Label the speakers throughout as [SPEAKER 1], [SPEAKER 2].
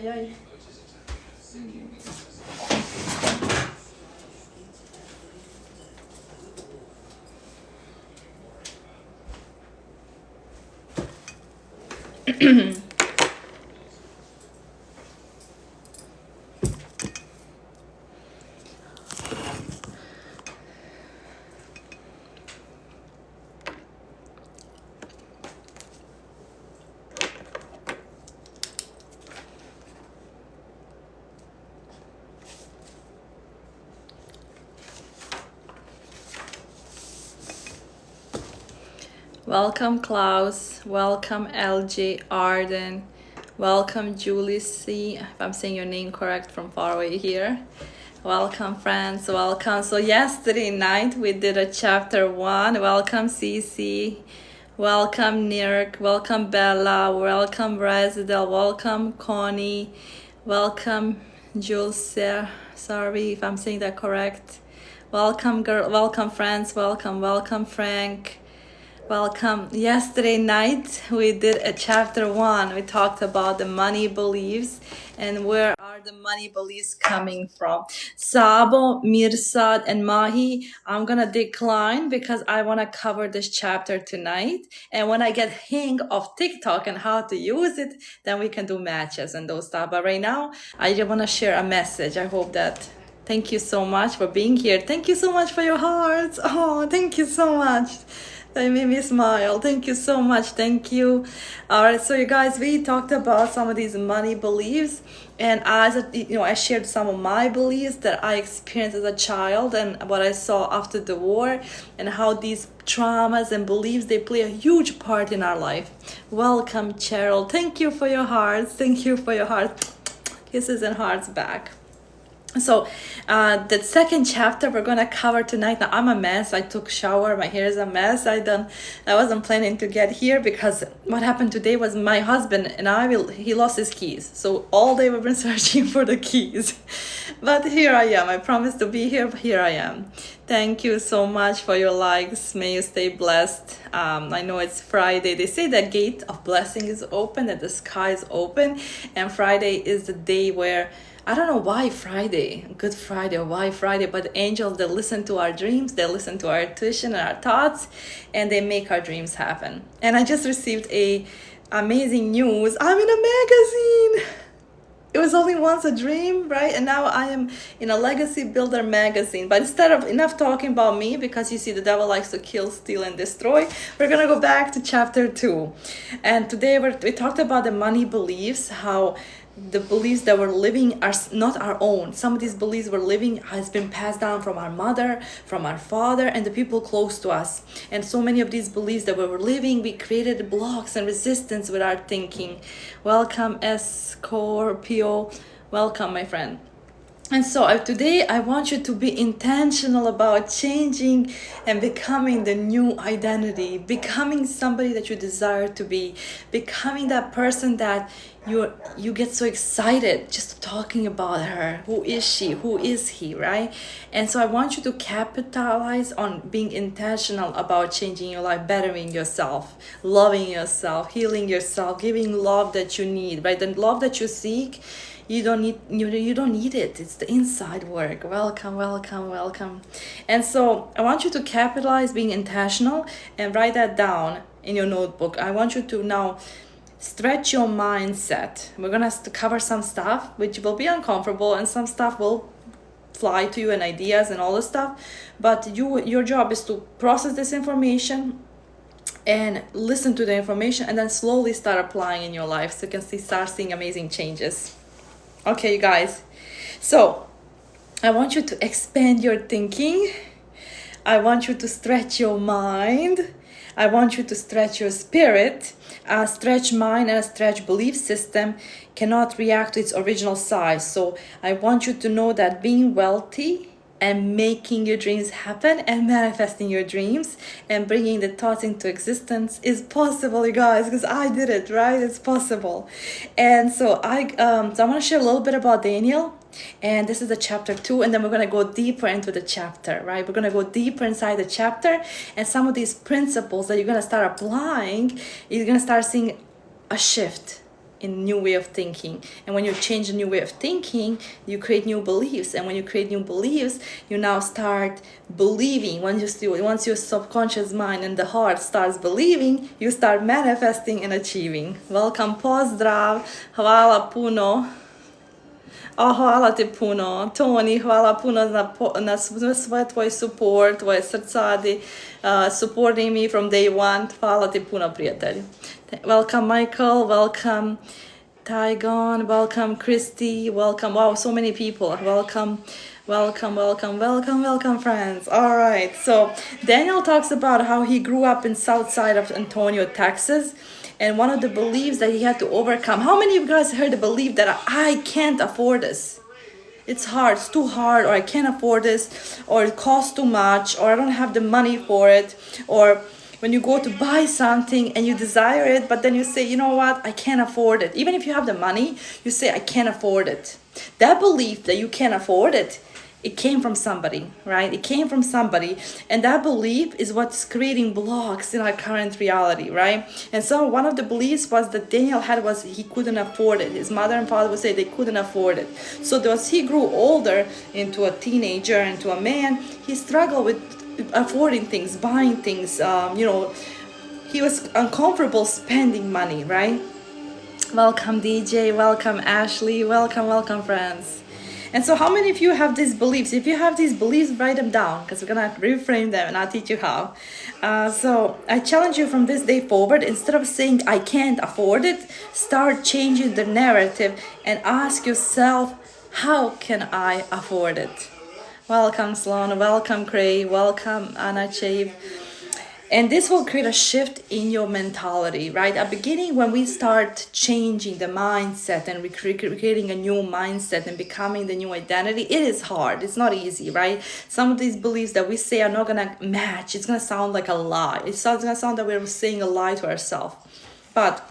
[SPEAKER 1] ay, ay. Welcome, Klaus. Welcome, LJ Arden. Welcome, Julie C. If I'm saying your name correct from far away here. Welcome, friends. Welcome. So yesterday night we did a chapter 1. Welcome, Cece. Welcome, Nirk. Welcome, Bella. Welcome, Residel. Welcome, Connie. Welcome, Jules. Sorry if I'm saying that correct. Welcome, girl. Welcome, friends. Welcome, Frank. Welcome. Yesterday night we did a chapter 1. We talked about the money beliefs and where are the money beliefs coming from. Sabo, Mirsad, and Mahi, I'm gonna decline because I want to cover this chapter tonight. And when I get hang of TikTok and how to use it, then we can do matches and those stuff. But right now, I just want to share a message. I hope that. Thank you so much for being here. Thank you so much for your hearts. Oh, thank you so much. They made me smile. Thank you so much. Thank you. All right, so you guys, we talked about some of these money beliefs, and as I shared some of my beliefs that I experienced as a child and what I saw after the war, and how these traumas and beliefs, they play a huge part in our life. Welcome, Cheryl. Thank you for your hearts. Thank you for your hearts. Kisses and hearts back. So the second chapter we're gonna cover tonight. Now I'm a mess. I took shower. My hair is a mess. I wasn't planning to get here because what happened today was my husband and he lost his keys. So all day we've been searching for the keys. But here I am. I promised to be here, but here I am. Thank you so much for your likes. May you stay blessed. I know it's Friday. They say the gate of blessing is open, that the sky is open, and Friday is the day where I don't know why Friday, Good Friday, or why Friday, but the angels, they listen to our dreams, they listen to our intuition and our thoughts, and they make our dreams happen. And I just received a amazing news. I'm in a magazine. It was only once a dream, right? And now I am in a Legacy Builder magazine. But instead of enough talking about me, because you see the devil likes to kill, steal, and destroy, we're going to go back to chapter 2. And today we talked about the money beliefs, how the beliefs that we're living are not our own. Some of these beliefs we're living has been passed down from our mother, from our father, and the people close to us. And so many of these beliefs that we were living, we created blocks and resistance with our thinking. Welcome, Scorpio. Welcome, my friend. And so today I want you to be intentional about changing and becoming the new identity, becoming somebody that you desire to be, becoming that person that you get so excited just talking about her. Who is she? Who is he, right? And so I want you to capitalize on being intentional about changing your life, bettering yourself, loving yourself, healing yourself, giving love that you need, right? The love that you seek, you don't need it. It's the inside work. Welcome. And so I want you to capitalize being intentional and write that down in your notebook. I want you to now stretch your mindset. We're gonna cover some stuff which will be uncomfortable, and some stuff will fly to you, and ideas and all this stuff. But your job is to process this information and listen to the information, and then slowly start applying in your life so you can start seeing amazing changes. Okay, you guys, so I want you to expand your thinking. I want you to stretch your mind. I want you to stretch your spirit. A stretched mind and a stretched belief system cannot react to its original size. So I want you to know that being wealthy and making your dreams happen and manifesting your dreams and bringing the thoughts into existence is possible, you guys, because I did it, right? It's possible. And so I want to share a little bit about Daniel. And this is the chapter 2, and then we're going to go deeper into the chapter, right? We're going to go deeper inside the chapter, and some of these principles that you're going to start applying, you're going to start seeing a shift in new way of thinking. And when you change a new way of thinking, you create new beliefs. And when you create new beliefs, you now start believing. Once your subconscious mind and the heart starts believing, you start manifesting and achieving. Welcome, pozdrav, hvala puno. Hvala ti puno. Toni, hvala puno na sve tvoj support, tvoje srcadi, supporting me from day one. Hvala ti puno, prijatelj. Welcome, Michael. Welcome, Tygon. Welcome, Christy. Welcome. Wow, so many people. Welcome, friends. All right. So Daniel talks about how he grew up in south side of Antonio, Texas. And one of the beliefs that he had to overcome. How many of you guys heard the belief that I can't afford this? It's hard, it's too hard, or I can't afford this, or it costs too much, or I don't have the money for it, or when you go to buy something and you desire it, but then you say, you know what, I can't afford it. Even if you have the money, you say, I can't afford it. That belief that you can't afford it, it came from somebody, right? It came from somebody. And that belief is what's creating blocks in our current reality, right? And so one of the beliefs was that Daniel had was he couldn't afford it. His mother and father would say they couldn't afford it. So as he grew older into a teenager, into a man, he struggled with affording things, buying things. He was uncomfortable spending money, right? Welcome, DJ. Welcome, Ashley. Welcome, friends. And so how many of you have these beliefs? If you have these beliefs, write them down, because we're going to reframe them and I'll teach you how. So I challenge you from this day forward, instead of saying I can't afford it, start changing the narrative and ask yourself, how can I afford it? Welcome, Sloan. Welcome, Cray. Welcome, Anna Chave. And this will create a shift in your mentality, right? At the beginning, when we start changing the mindset and creating a new mindset and becoming the new identity, it is hard. It's not easy, right? Some of these beliefs that we say are not going to match. It's going to sound like a lie. It's going to sound that we're saying a lie to ourselves. But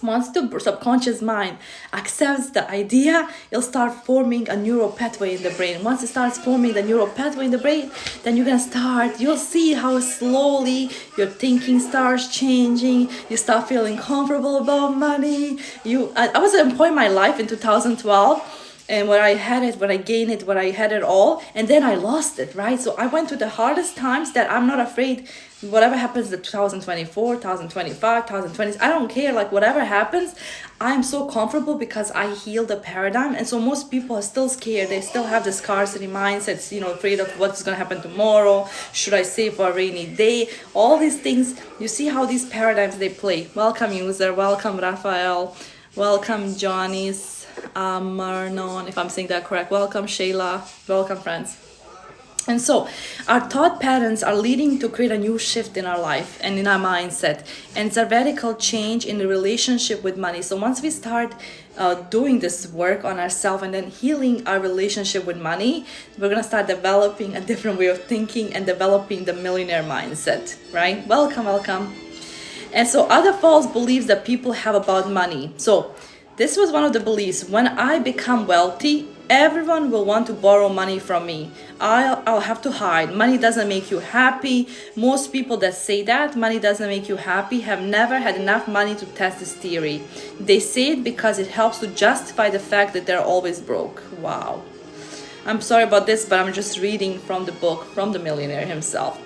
[SPEAKER 1] once the subconscious mind accepts the idea, it'll start forming a neural pathway in the brain. Once it starts forming the neural pathway in the brain, then you'll see how slowly your thinking starts changing. You start feeling comfortable about money. I was at a point in my life in 2012, and where I had it, where I gained it, where I had it all, and then I lost it, right? So I went through the hardest times that I'm not afraid. Whatever happens in 2024, 2025, 2020, I don't care, like whatever happens, I'm so comfortable because I healed the paradigm. And so most people are still scared. They still have the scarcity mindsets, afraid of what's going to happen tomorrow. Should I save for a rainy day? All these things, you see how these paradigms, they play. Welcome, user. Welcome, Raphael. Welcome, Johnny's. Marnon, if I'm saying that correct. Welcome, Shayla. Welcome, friends. And so our thought patterns are leading to create a new shift in our life and in our mindset. And it's a radical change in the relationship with money. So once we start doing this work on ourselves and then healing our relationship with money, we're going to start developing a different way of thinking and developing the millionaire mindset, right? Welcome. And so other false beliefs that people have about money. So this was one of the beliefs. When I become wealthy, everyone will want to borrow money from me. I'll have to hide. Money doesn't make you happy. Most people that say that money doesn't make you happy have never had enough money to test this theory. They say it because it helps to justify the fact that they're always broke. Wow. I'm sorry about this, but I'm just reading from the book from the millionaire himself.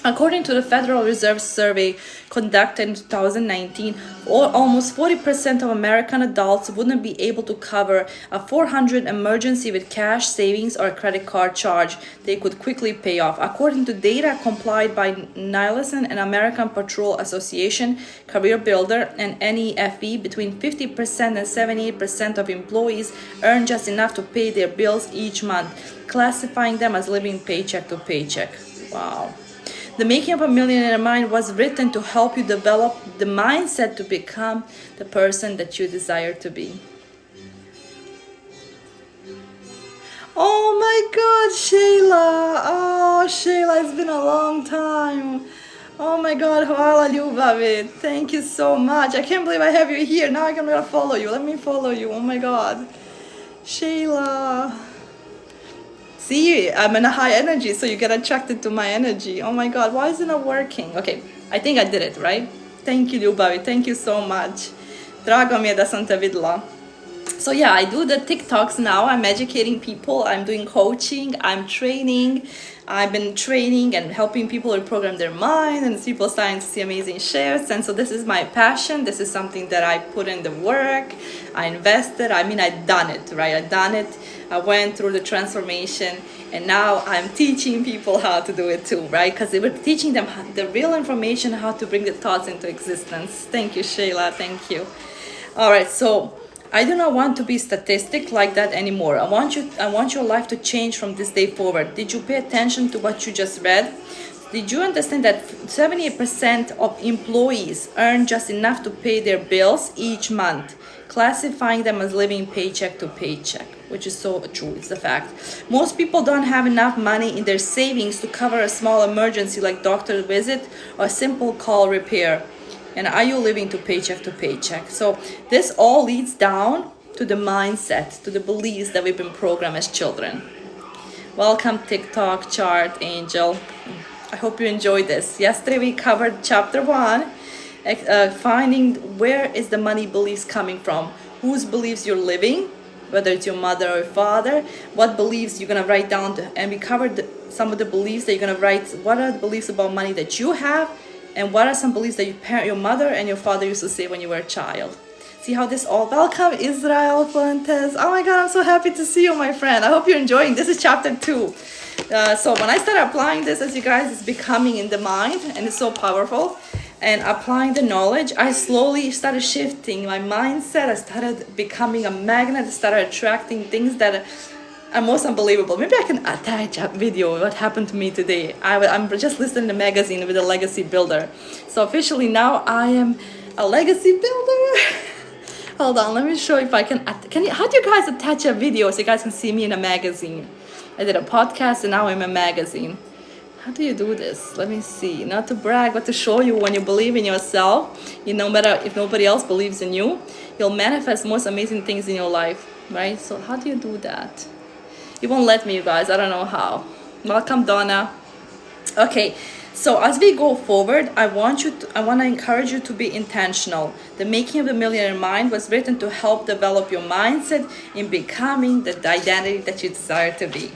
[SPEAKER 1] According to the Federal Reserve survey conducted in 2019, almost 40% of American adults wouldn't be able to cover a $400 emergency with cash savings or a credit card charge they could quickly pay off. According to data compiled by Nielsen and American Patrol Association, Career Builder, and NEFB, between 50% and 78% of employees earn just enough to pay their bills each month, classifying them as living paycheck to paycheck. Wow. The Making of a Millionaire Mind was written to help you develop the mindset to become the person that you desire to be. Oh my God, Shayla. Oh, Shayla, it's been a long time. Oh my God, hvala ljubavi. Thank you so much. I can't believe I have you here. Now I'm gonna follow you. Let me follow you. Oh my God. Shayla. See, I'm in a high energy, so you get attracted to my energy. Oh my God, why isn't it working? Okay, I think I did it, right? Thank you, Lyubavi. Thank you so much. Drago mi je da sam te videla. So yeah, I do the TikToks now. I'm educating people. I'm doing coaching. I'm training. I've been training and helping people reprogram their mind, and people starting to see amazing shifts. And so this is my passion. This is something that I put in the work. I invested. I mean, I've done it, right? I've done it. I went through the transformation, and now I'm teaching people how to do it too, right? Because they were teaching them the real information, how to bring the thoughts into existence. Thank you, Shayla. Thank you. All right, so I do not want to be statistic like that anymore. I want your life to change from this day forward. Did you pay attention to what you just read? Did you understand that 78% of employees earn just enough to pay their bills each month, classifying them as living paycheck to paycheck, which is so true, it's a fact. Most people don't have enough money in their savings to cover a small emergency like doctor visit or a simple car repair. And are you living to paycheck? So this all leads down to the mindset, to the beliefs that we've been programmed as children. Welcome TikTok chart angel. I hope you enjoyed this. Yesterday we covered chapter 1, finding where is the money beliefs coming from, whose beliefs you're living, whether it's your mother or father, what beliefs you're gonna write down, and we covered some of the beliefs that you're gonna write. What are the beliefs about money that you have? And what are some beliefs that your mother and your father used to say when you were a child? See how this all... Welcome, Israel Fuentes. Oh my God, I'm so happy to see you, my friend. I hope you're enjoying. This is chapter 2. So when I started applying this, as you guys, it's becoming in the mind, and it's so powerful. And applying the knowledge, I slowly started shifting my mindset. I started becoming a magnet. I started attracting things that are most unbelievable. Maybe I can attach a video of what happened to me today. I'm just listening to a magazine with a legacy builder. So officially now I am a legacy builder. Hold on, let me show if I can you, how do you guys attach a video so you guys can see me in a magazine? I did a podcast and now I'm a magazine. How do you do this? Let me see. Not to brag, but to show you when you believe in yourself, no matter if nobody else believes in you, you'll manifest most amazing things in your life, right? So how do you do that? It won't let me, you guys. I don't know how. Welcome, Donna. Okay, so as we go forward, I want to encourage you to be intentional. The Making of the Millionaire Mind was written to help develop your mindset in becoming the identity that you desire to be.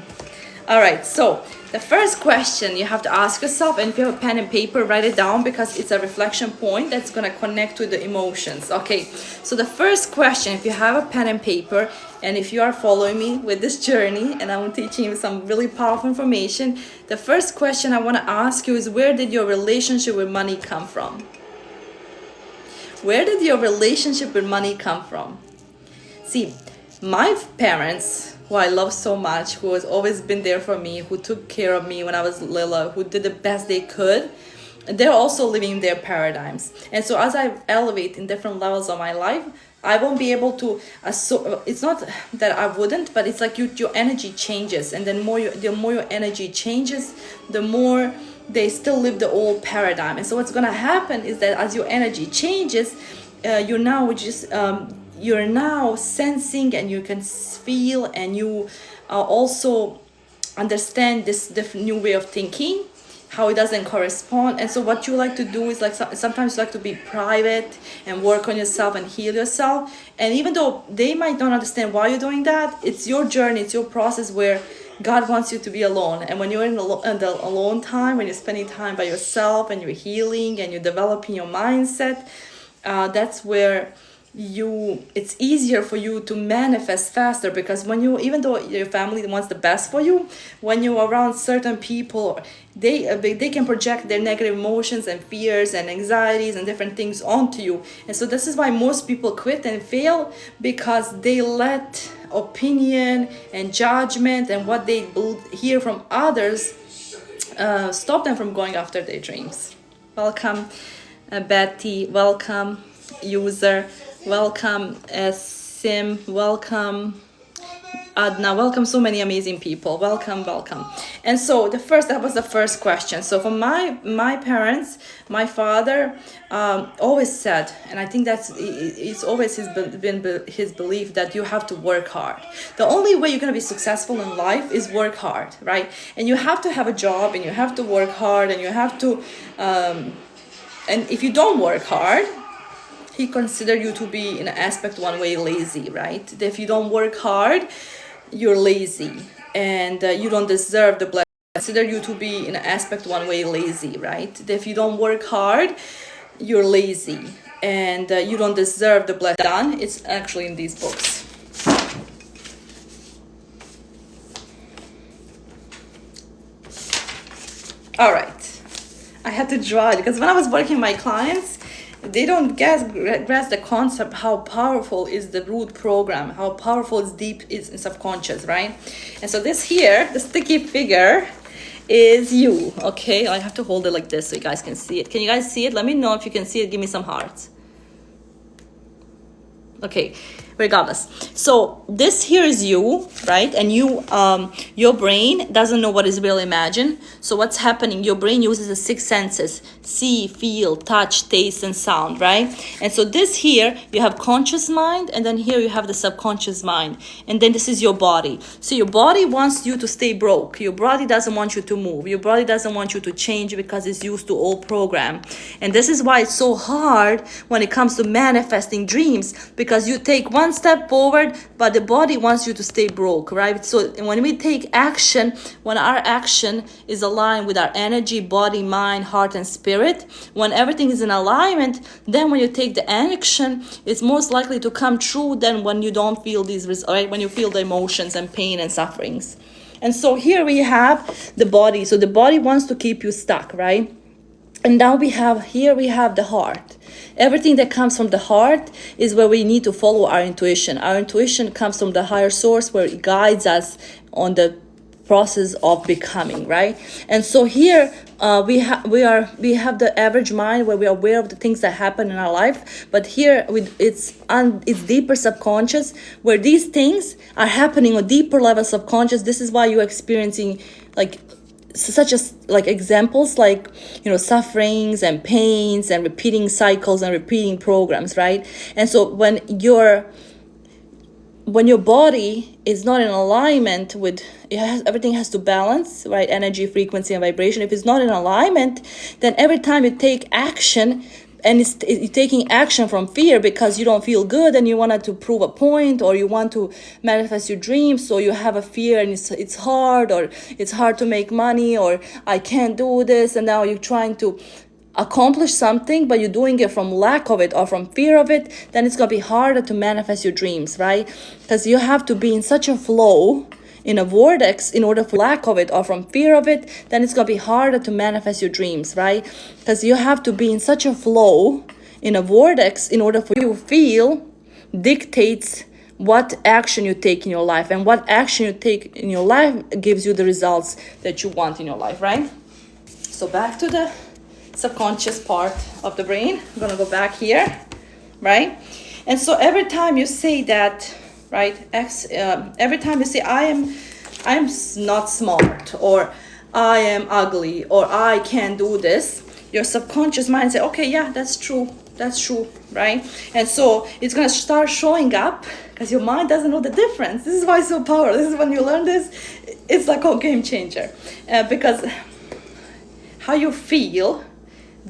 [SPEAKER 1] All right, so the first question you have to ask yourself, and if you have a pen and paper, write it down because it's a reflection point that's going to connect with the emotions. Okay, so the first question, if you have a pen and paper, and if you are following me with this journey, and I'm teaching you some really powerful information, the first question I want to ask you is, where did your relationship with money come from? Where did your relationship with money come from? See, my parents, who I love so much, who has always been there for me, who took care of me when I was little, who did the best they could, they're also living their paradigms. And so as I elevate in different levels of my life, I won't be able to, it's not that I wouldn't, but it's like your energy changes. And then the more your energy changes, the more they still live the old paradigm. And so what's going to happen is that as your energy changes, you're now sensing, and you can feel, and you also understand this different new way of thinking, how it doesn't correspond. And so what you like to do is, like, sometimes you like to be private and work on yourself and heal yourself. And even though they might not understand why you're doing that, it's your journey, it's your process where God wants you to be alone. And when you're in the alone time, when you're spending time by yourself and you're healing and you're developing your mindset, that's where it's easier for you to manifest faster. Because when even though your family wants the best for you, when you're around certain people, they can project their negative emotions and fears and anxieties and different things onto you. And so this is why most people quit and fail, because they let opinion and judgment and what they hear from others stop them from going after their dreams. Welcome, Betty. Welcome, user. Welcome, Sim. Welcome, Adna. Welcome, so many amazing people. Welcome. And so that was the first question. So for my parents, my father always said, and I think it's always been his belief, that you have to work hard. The only way you're going to be successful in life is work hard, right? And you have to have a job, and you have to work hard, and you have to, and if you don't work hard, he considered you to be in an aspect one way lazy, right? If you don't work hard, you're lazy, and you don't deserve the blessing. Consider you to be in an aspect one way lazy, right? If you don't work hard, you're lazy, and you don't deserve the blessing. Done. It's actually in these books. All right, I had to draw it because when I was working with my clients, they don't grasp the concept how powerful is the root program, how powerful is deep is in subconscious, right? And so this here, the sticky figure, is you. Okay, I have to hold it like this so you guys can see it. Can you guys see it? Let me know if you can see it. Give me some hearts. Okay, regardless, so this here is you, right? And you your brain doesn't know what is real imagined. So what's happening, your brain uses the 6 senses: see, feel, touch, taste, and sound, right? And so this here, you have conscious mind, and then here you have the subconscious mind, and then this is your body. So your body wants you to stay broke. Your body doesn't want you to move. Your body doesn't want you to change because it's used to old program. And this is why it's so hard when it comes to manifesting dreams, because you take one step forward, but the body wants you to stay broke, right? So when we take action, when our action is aligned with our energy, body, mind, heart, and spirit, when everything is in alignment, then when you take the action, it's most likely to come true than when you don't feel these, right? When you feel the emotions and pain and sufferings. And so here we have the body. So the body wants to keep you stuck, right? And now we have the heart. Everything that comes from the heart is where we need to follow our intuition. Our intuition comes from the higher source, where it guides us on the process of becoming, right? And so here we have the average mind, where we are aware of the things that happen in our life. But here it's deeper subconscious, where these things are happening on deeper levels of conscious. This is why you're experiencing such as examples like sufferings and pains and repeating cycles and repeating programs, right? And so when your body is not in alignment with everything has to balance, right? Energy, frequency, and vibration. If it's not in alignment, then every time you take action, and you're taking action from fear because you don't feel good and you wanted to prove a point, or you want to manifest your dreams, so you have a fear and it's hard, or it's hard to make money, or I can't do this, and now you're trying to accomplish something, but you're doing it from lack of it or from fear of it, then it's going to be harder to manifest your dreams, right? Because you have to be in such a flow, in a vortex, in order for lack of it or from fear of it, then it's going to be harder to manifest your dreams, right? Because you have to be in such a flow, in a vortex, in order for you to feel dictates what action you take in your life, and what action you take in your life gives you the results that you want in your life, right? So back to the subconscious part of the brain. I'm going to go back here, right? And so every time you say that, right, every time you say I'm not smart, or I am ugly, or I can't do this, your subconscious mind say, okay, yeah, that's true, right? And so it's going to start showing up, because your mind doesn't know the difference. This is why it's so powerful. This is when you learn this, it's like a game changer, because how you feel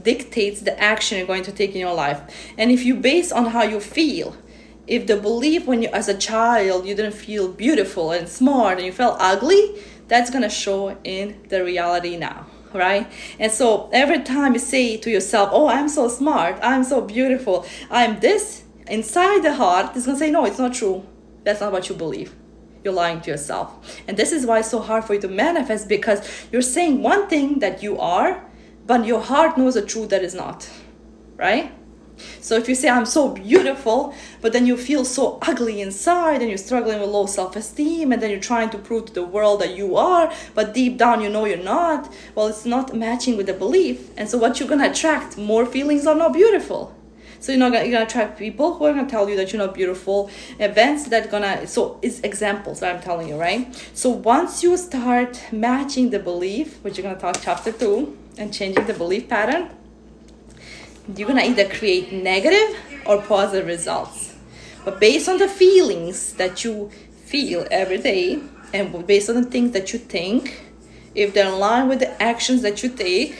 [SPEAKER 1] dictates the action you're going to take in your life. And if you base on how you feel, if the belief when you as a child you didn't feel beautiful and smart and you felt ugly, that's going to show in the reality now, right? And so every time you say to yourself, oh, I'm so smart, I'm so beautiful, I'm this, inside the heart is going to say, no, it's not true. That's not what you believe. You're lying to yourself. And this is why it's so hard for you to manifest, because you're saying one thing that you are, but your heart knows a truth that is not, right? So if you say, I'm so beautiful, but then you feel so ugly inside, and you're struggling with low self-esteem, and then you're trying to prove to the world that you are, but deep down you know you're not, well, it's not matching with the belief. And so what you're going to attract, more feelings are not beautiful. So you're going to attract people who are going to tell you that you're not beautiful, events that so it's examples that I'm telling you, right? So once you start matching the belief, which you're going to talk chapter 2, and changing the belief pattern, you're going to either create negative or positive results. But based on the feelings that you feel every day, and based on the things that you think, if they're in line with the actions that you take,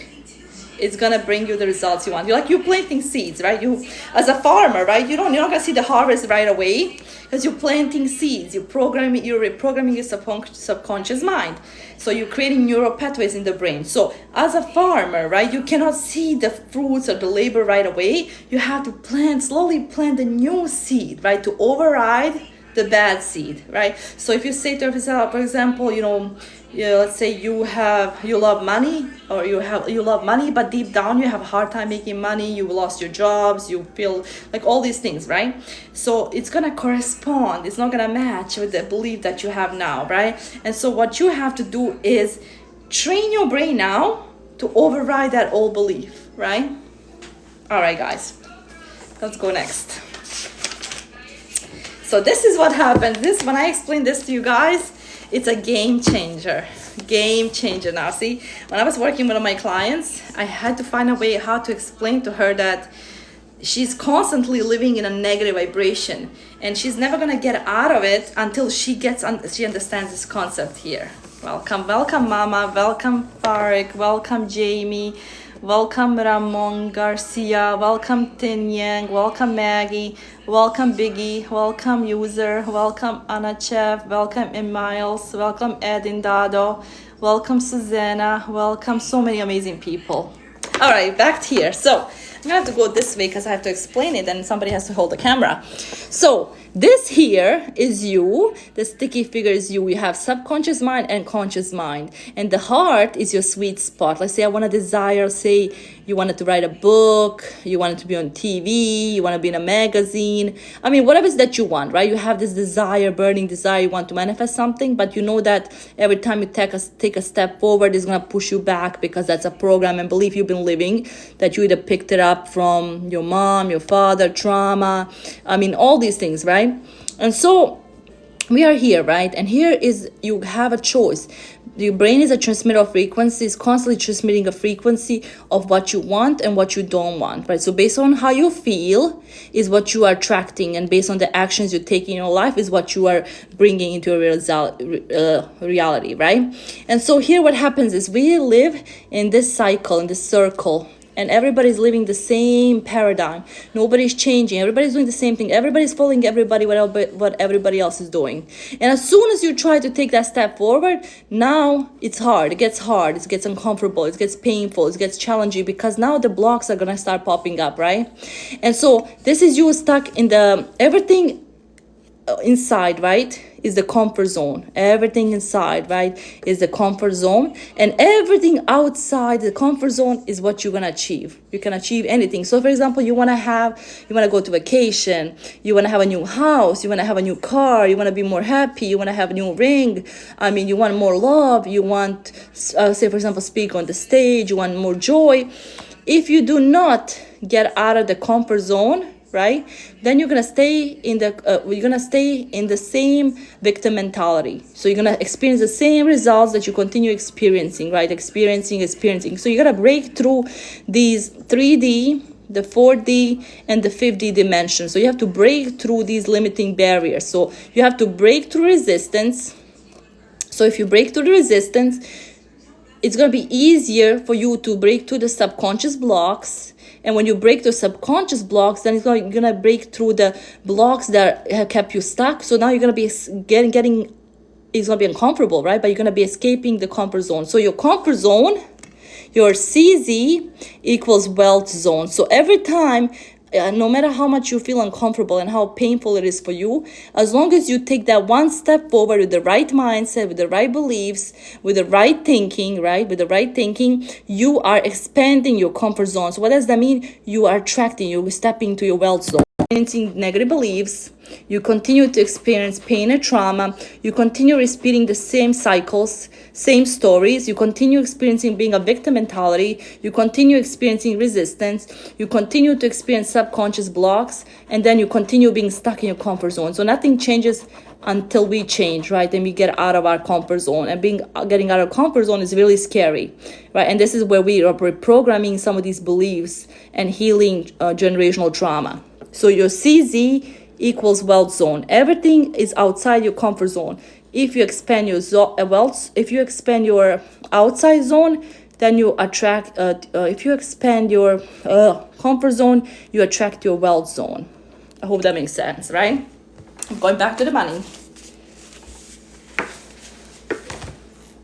[SPEAKER 1] it's gonna bring you the results you want. You're planting seeds, right? You, as a farmer, right? You're not gonna see the harvest right away because you're planting seeds. You're reprogramming your subconscious mind. So you're creating neural pathways in the brain. So as a farmer, right, you cannot see the fruits or the labor right away. You have to slowly plant the new seed, right, to override the bad seed, right? So if you say to yourself, for example, let's say you love money, or you love money, but deep down you have a hard time making money, you lost your jobs, you feel like all these things, right? So it's gonna correspond, it's not gonna match with the belief that you have now, right? And so what you have to do is train your brain now to override that old belief, right? All right, guys, let's go next. So this is what happened. When I explain this to you guys, it's a game changer. Game changer. Now, see, when I was working with one of my clients, I had to find a way how to explain to her that she's constantly living in a negative vibration, and she's never gonna get out of it until she understands this concept here. Welcome, Mama. Welcome, Farik. Welcome, Jamie. Welcome, Ramon Garcia. Welcome, Tin Yang. Welcome, Maggie. Welcome, Biggie. Welcome, User. Welcome, Anna Chef. Welcome, Miles. Welcome, Edin Dado. Welcome, Susanna. Welcome, so many amazing people. All right, back here. So I'm gonna have to go this way because I have to explain it, and somebody has to hold the camera. So this here is you. The sticky figure is you. You have subconscious mind and conscious mind, and the heart is your sweet spot. Let's say I want to desire, say you wanted to write a book, you wanted to be on TV, you want to be in a magazine. I mean, whatever it is that you want, right? You have this desire, burning desire, you want to manifest something, but you know that every time you take a step forward, it's going to push you back because that's a program and belief you've been living, that you either picked it up from your mom, your father, trauma, I mean, all these things, right? And so we are here, right? And here is, you have a choice. Your brain is a transmitter of frequencies, constantly transmitting a frequency of what you want and what you don't want, right? So based on how you feel is what you are attracting, and based on the actions you take in your life is what you are bringing into your reality, right? And so here what happens is we live in this cycle, in this circle, and everybody's living the same paradigm. Nobody's changing. Everybody's doing the same thing. Everybody's following what everybody else is doing. And as soon as you try to take that step forward, now it's hard. It gets hard. It gets uncomfortable. It gets painful. It gets challenging because now the blocks are going to start popping up, right? And so this is you stuck in everything inside, right, is the comfort zone. Everything inside, right, is the comfort zone, and everything outside the comfort zone is what you're gonna achieve. You can achieve anything. So for example, you want to go to vacation, you want to have a new house, you want to have a new car, you want to be more happy, you want to have a new ring, I mean, you want more love, you want say for example, speak on the stage, you want more joy. If you do not get out of the comfort zone, right, then you're gonna stay in the same victim mentality. So you're gonna experience the same results that you continue experiencing, right? Experiencing. So you gotta break through these 3D, the 4D, and the 5D dimensions. So you have to break through these limiting barriers. So you have to break through resistance. So if you break through the resistance, it's gonna be easier for you to break through the subconscious blocks. And when you break the subconscious blocks, then you're gonna break through the blocks that have kept you stuck. So now you're gonna be it's gonna be uncomfortable, right? But you're gonna be escaping the comfort zone. So your comfort zone, your CZ equals wealth zone. So every time, no matter how much you feel uncomfortable and how painful it is for you, as long as you take that one step forward with the right mindset, with the right beliefs, with the right thinking, right? With the right thinking, you are expanding your comfort zone. So what does that mean? You are attracting, you're stepping to your wealth zone. Experiencing negative beliefs, you continue to experience pain and trauma, you continue repeating the same cycles, same stories, you continue experiencing being a victim mentality, you continue experiencing resistance, you continue to experience subconscious blocks, and then you continue being stuck in your comfort zone. So nothing changes until we change, right? And we get out of our comfort zone, and getting out of comfort zone is really scary, right? And this is where we are reprogramming some of these beliefs and healing generational trauma. So your CZ equals wealth zone. Everything is outside your comfort zone. If you expand your outside zone, then you attract, if you expand your comfort zone, you attract your wealth zone. I hope that makes sense, right? I'm going back to the money.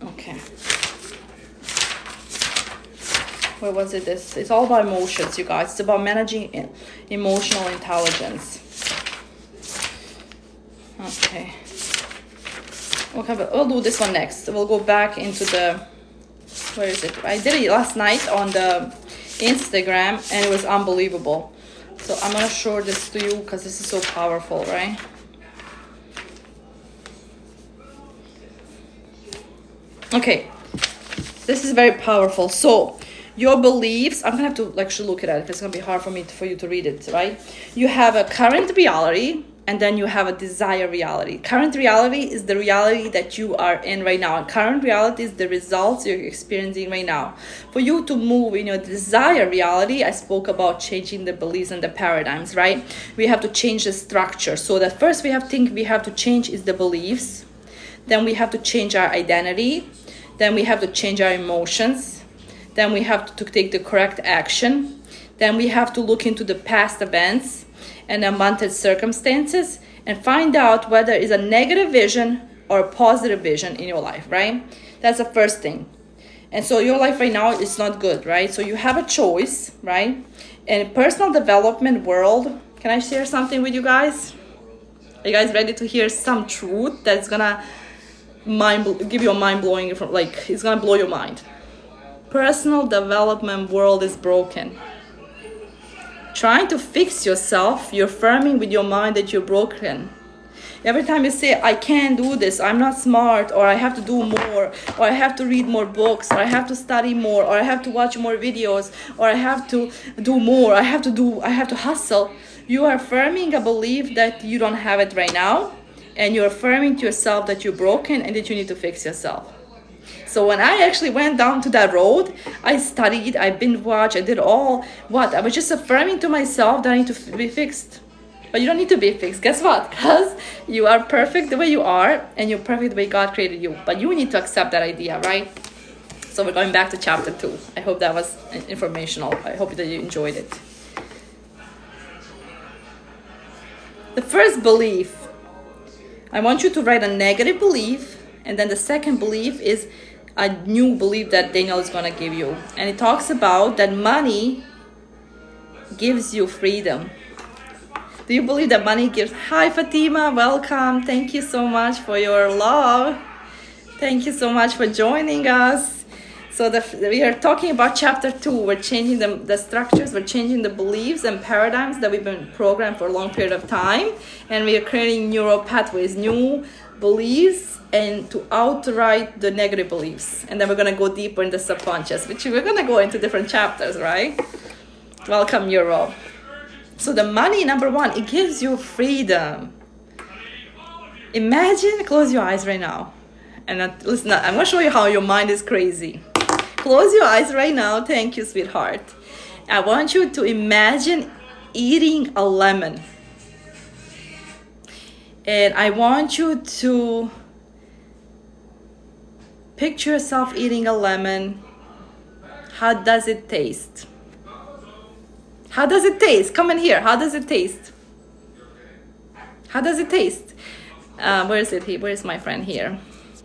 [SPEAKER 1] Okay. Where was it? It's all about emotions, you guys. It's about managing emotional intelligence. Okay. Okay, we'll do this one next. We'll go back into the, where is it? I did it last night on the Instagram and it was unbelievable. So I'm gonna show this to you because this is so powerful, right? Okay, this is very powerful. So your beliefs, I'm gonna have to actually look at it. It's gonna be hard for you to read it, right? You have a current reality, and then you have a desired reality. Current reality is the reality that you are in right now. And current reality is the results you're experiencing right now. For you to move in your desired reality, I spoke about changing the beliefs and the paradigms, right? We have to change the structure. So the first we have to change is the beliefs. Then we have to change our identity. Then we have to change our emotions. Then we have to take the correct action. Then we have to look into the past events and unwanted circumstances and find out whether it's a negative vision or a positive vision in your life, right? That's the first thing. And so your life right now is not good, right? So you have a choice, right? In personal development world, can I share something with you guys? Are you guys ready to hear some truth that's gonna give you a mind-blowing, it's gonna blow your mind? Personal development world is broken. Trying to fix yourself, you're affirming with your mind that you're broken. Every time you say, I can't do this, I'm not smart, or I have to do more, or I have to read more books, or I have to study more, or I have to watch more videos, or I have to do more, I have to hustle, you are affirming a belief that you don't have it right now, and you're affirming to yourself that you're broken and that you need to fix yourself. So when I actually went down to that road, I studied, I binge watched, I did all I was just affirming to myself that I need to be fixed. But you don't need to be fixed. Guess what? Because you are perfect the way you are, and you're perfect the way God created you. But you need to accept that idea, right? So we're going back to chapter 2. I hope that was informational. I hope that you enjoyed it. The first belief, I want you to write a negative belief, and then the second belief is a new belief that Daniel is going to give you. And it talks about that money gives you freedom. Do you believe that money gives? Hi Fatima, welcome. Thank you so much for your love. Thank you so much for joining us. So we are talking about chapter 2. We're changing the structures, we're changing the beliefs and paradigms that we've been programmed for a long period of time. And we are creating neural pathways, new beliefs, and to outright the negative beliefs. And then we're going to go deeper in the subconscious, which we're going to go into different chapters, right? Welcome, Euro. So the money, number one, it gives you freedom. Imagine, close your eyes right now. And listen, I'm going to show you how your mind is crazy. Close your eyes right now. Thank you, sweetheart. I want you to imagine eating a lemon. And I want you to picture yourself eating a lemon. How does it taste? How does it taste? Come in here. How does it taste? How does it taste? Where is it? Where is my friend here?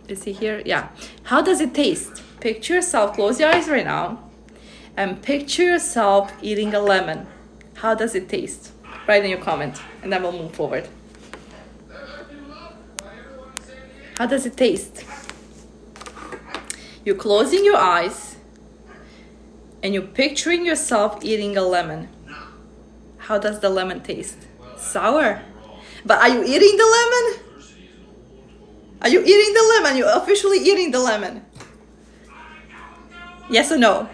[SPEAKER 1] Is he here? Yeah. How does it taste? Picture yourself. Close your eyes right now. And picture yourself eating a lemon. How does it taste? Write in your comment. And then we'll move forward. How does it taste? You're closing your eyes and you're picturing yourself eating a lemon. How does the lemon taste? Sour. But are you eating the lemon? Are you eating the lemon? You're officially eating the lemon. Yes or no?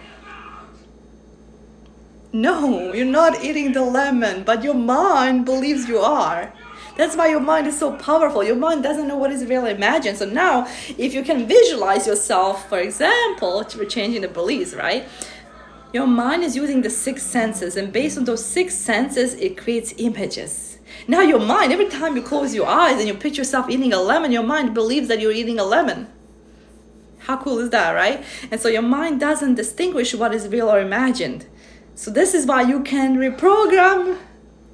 [SPEAKER 1] No, you're not eating the lemon, but your mind believes you are. That's why your mind is so powerful. Your mind doesn't know what is really imagined. So now, if you can visualize yourself, for example, we're changing the beliefs, right? Your mind is using the 6 senses, and based on those 6 senses, it creates images. Now your mind, every time you close your eyes and you picture yourself eating a lemon, your mind believes that you're eating a lemon. How cool is that, right? And so your mind doesn't distinguish what is real or imagined. So this is why you can reprogram.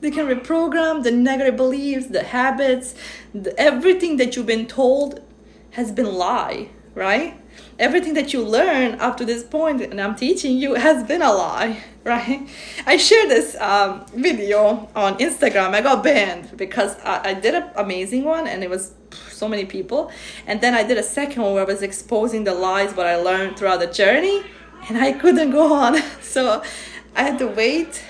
[SPEAKER 1] You can reprogram the negative beliefs, the habits, everything that you've been told has been lie, right? Everything that you learn up to this point, and I'm teaching you, has been a lie, right? I shared this video on Instagram. I got banned because I did an amazing one, and it was so many people. And then I did a second one where I was exposing the lies, what I learned throughout the journey, and I couldn't go on. So I had to wait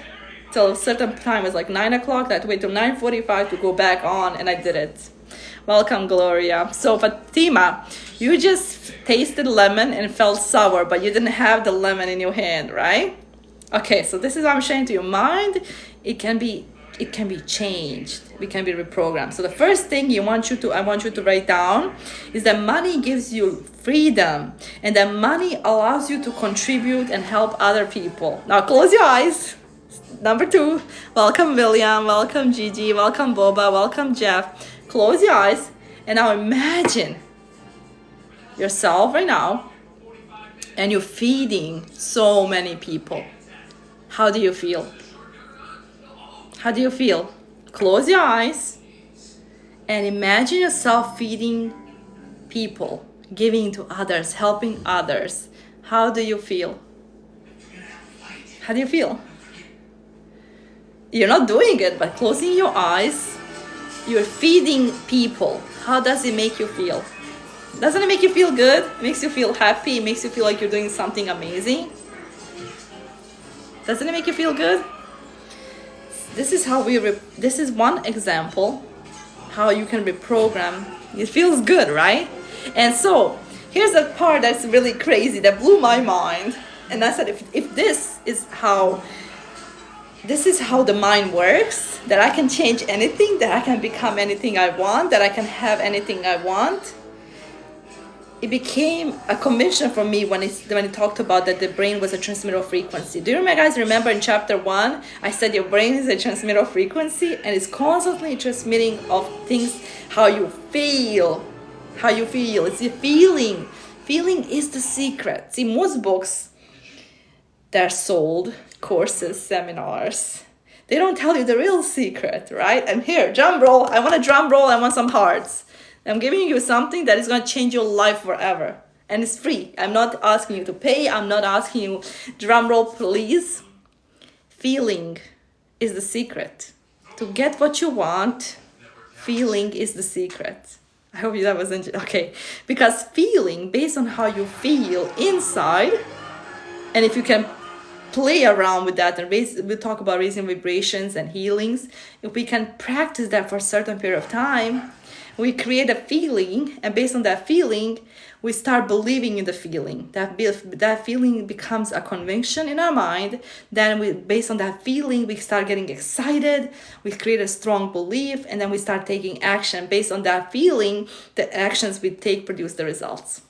[SPEAKER 1] till a certain time. It was like 9 o'clock. I had to wait till 9:45 to go back on, and I did it. Welcome, Gloria. So Fatima, you just tasted lemon and felt sour, but you didn't have the lemon in your hand, right? Okay, so this is what I'm sharing to your mind. It can be changed. It can be reprogrammed. So the first thing I want you to write down is that money gives you freedom, and that money allows you to contribute and help other people. Now close your eyes. Number 2. Welcome, William. Welcome, Gigi. Welcome, Boba. Welcome, Jeff. Close your eyes and now imagine yourself right now, and you're feeding so many people. How do you feel? How do you feel? Close your eyes and imagine yourself feeding people, giving to others, helping others. How do you feel? How do you feel? You're not doing it, but closing your eyes, you're feeding people. How does it make you feel? Doesn't it make you feel good? It makes you feel happy. It makes you feel like you're doing something amazing. Doesn't it make you feel good? This is how this is one example how you can reprogram. It feels good, right? And so here's the part that's really crazy, that blew my mind. And I said, if this is how the mind works, that I can change anything, that I can become anything I want, that I can have anything I want. It became a conviction for me when it talked about that the brain was a transmitter of frequency. Do you guys remember in chapter 1, I said your brain is a transmitter of frequency, and it's constantly transmitting of things, how you feel. It's your feeling. Feeling is the secret. See, most books, they're sold, courses, seminars, they don't tell you the real secret, right? And here, drum roll. I want a drum roll. I want some hearts. I'm giving you something that is going to change your life forever. And it's free. I'm not asking you to pay. I'm not asking you, drum roll, please. Feeling is the secret. To get what you want, feeling is the secret. I hope that wasn't okay. Because feeling, based on how you feel inside, and if you can play around with that, and we'll talk about raising vibrations and healings. If we can practice that for a certain period of time, we create a feeling, and based on that feeling, we start believing in the feeling. That feeling becomes a conviction in our mind. Then based on that feeling, we start getting excited. We create a strong belief, and then we start taking action. Based on that feeling, the actions we take produce the results.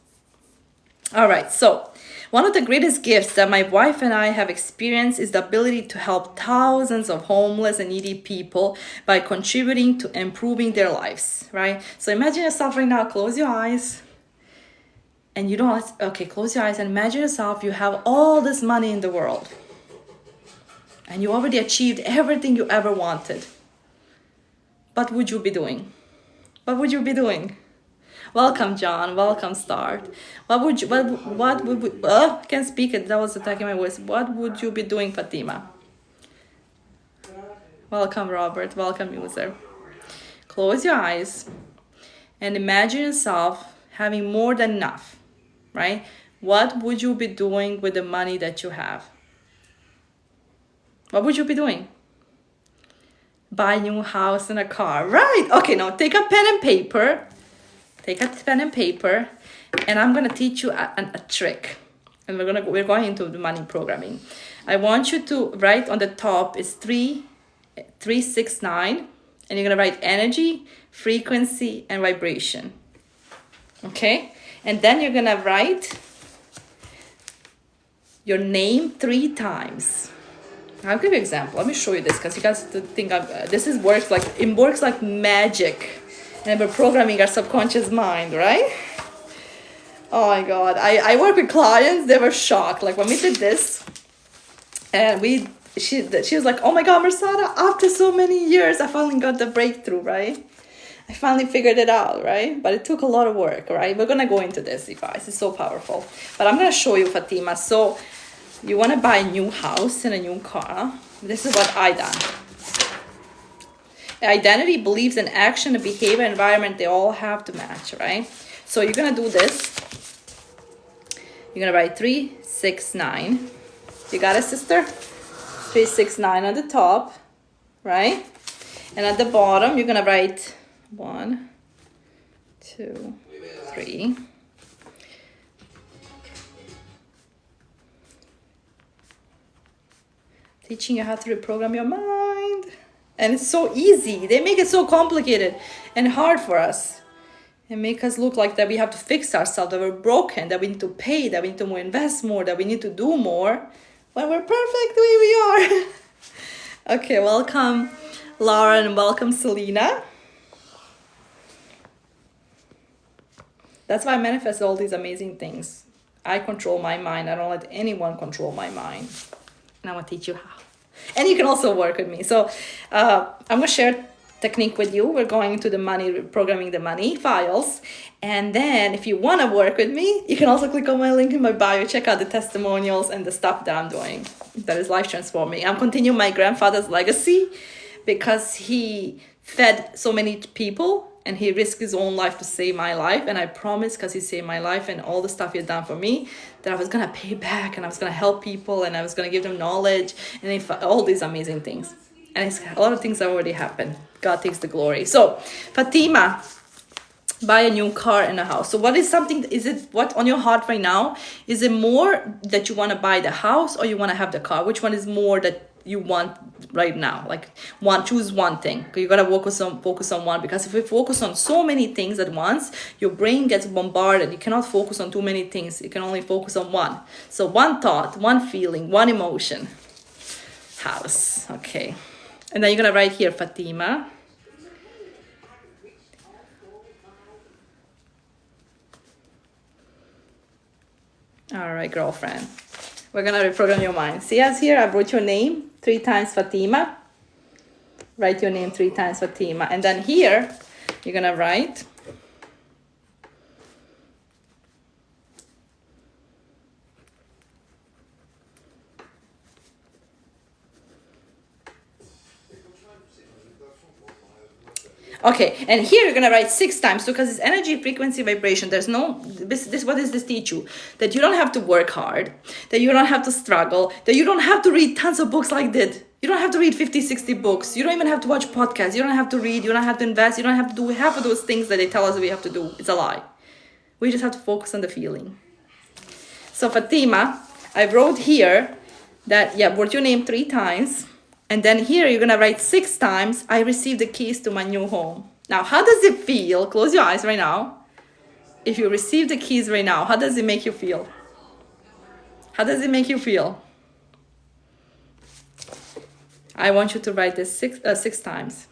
[SPEAKER 1] All right, so one of the greatest gifts that my wife and I have experienced is the ability to help thousands of homeless and needy people by contributing to improving their lives, right? So imagine yourself right now, close your eyes. And close your eyes and imagine yourself, you have all this money in the world. And you already achieved everything you ever wanted. What would you be doing? What would you be doing? Welcome, John. Welcome, Start. Can't speak it. That was attacking my voice. What would you be doing, Fatima? Welcome, Robert. Welcome, user. Close your eyes and imagine yourself having more than enough, right? What would you be doing with the money that you have? What would you be doing? Buy a new house and a car, right? Okay, now take a pen and paper. And I'm gonna teach you a trick. And we're going into the money programming. I want you to write on the top is 369, and you're gonna write energy, frequency, and vibration. Okay, and then you're gonna write your name 3 times. I'll give you an example. Let me show you this because you guys think it works like magic. And we're programming our subconscious mind, right? Oh my God. I work with clients, they were shocked. Like when we did this and she was like, oh my God, Mersana, after so many years, I finally got the breakthrough, right? I finally figured it out, right? But it took a lot of work, right? We're gonna go into this, you guys. It's so powerful. But I'm gonna show you, Fatima. So you wanna buy a new house and a new car. This is what I done. Identity, beliefs, and action, and behavior, environment, they all have to match, right? So you're gonna do this. You're gonna write 3, 6, 9. You got it, sister? 3, 6, 9 on the top, right? And at the bottom, you're gonna write 1, 2, 3. Teaching you how to reprogram your mind. And it's so easy. They make it so complicated and hard for us. And make us look like that we have to fix ourselves, that we're broken, that we need to pay, that we need to invest more, that we need to do more, when we're perfect the way we are. Okay, welcome Laura and welcome Selena. That's why I manifest all these amazing things. I control my mind. I don't let anyone control my mind. And I'm gonna teach you how. And you can also work with me. So I'm gonna share technique with you. We're going to the money, programming the money files. And then if you wanna work with me, you can also click on my link in my bio, check out the testimonials and the stuff that I'm doing. That is life transforming. I'm continuing my grandfather's legacy because he fed so many people and he risked his own life to save my life. And I promised, because he saved my life and all the stuff he had done for me, that I was going to pay back and I was going to help people and I was going to give them knowledge and all these amazing things. And a lot of things have already happened. God takes the glory. So, Fatima, buy a new car and a house. So what is something, is it what on your heart right now? Is it more that you want to buy the house or you want to have the car? Which one is more that you want right now? Like choose one thing. You gotta focus on one, because if you focus on so many things at once, your brain gets bombarded. You cannot focus on too many things. You can only focus on one. So one thought, one feeling, one emotion. House. Okay. And then you're gonna write here Fatima. All right, girlfriend. We're gonna reprogram your mind. See us here? I wrote your name 3 times, Fatima. Write your name 3 times, Fatima. And then here, you're gonna write okay, and here you're gonna write 6 times because it's energy, frequency, vibration. There's no this. What does this teach you? That you don't have to work hard, that you don't have to struggle, that you don't have to read tons of books like this. You don't have to read 50, 60 books. You don't even have to watch podcasts. You don't have to read. You don't have to invest. You don't have to do half of those things that they tell us we have to do. It's a lie. We just have to focus on the feeling. So Fatima, I wrote here that, wrote your name 3 times. And then here you're gonna write 6 times, I received the keys to my new home. Now, how does it feel? Close your eyes right now. If you receive the keys right now, how does it make you feel? How does it make you feel? I want you to write this 6 times.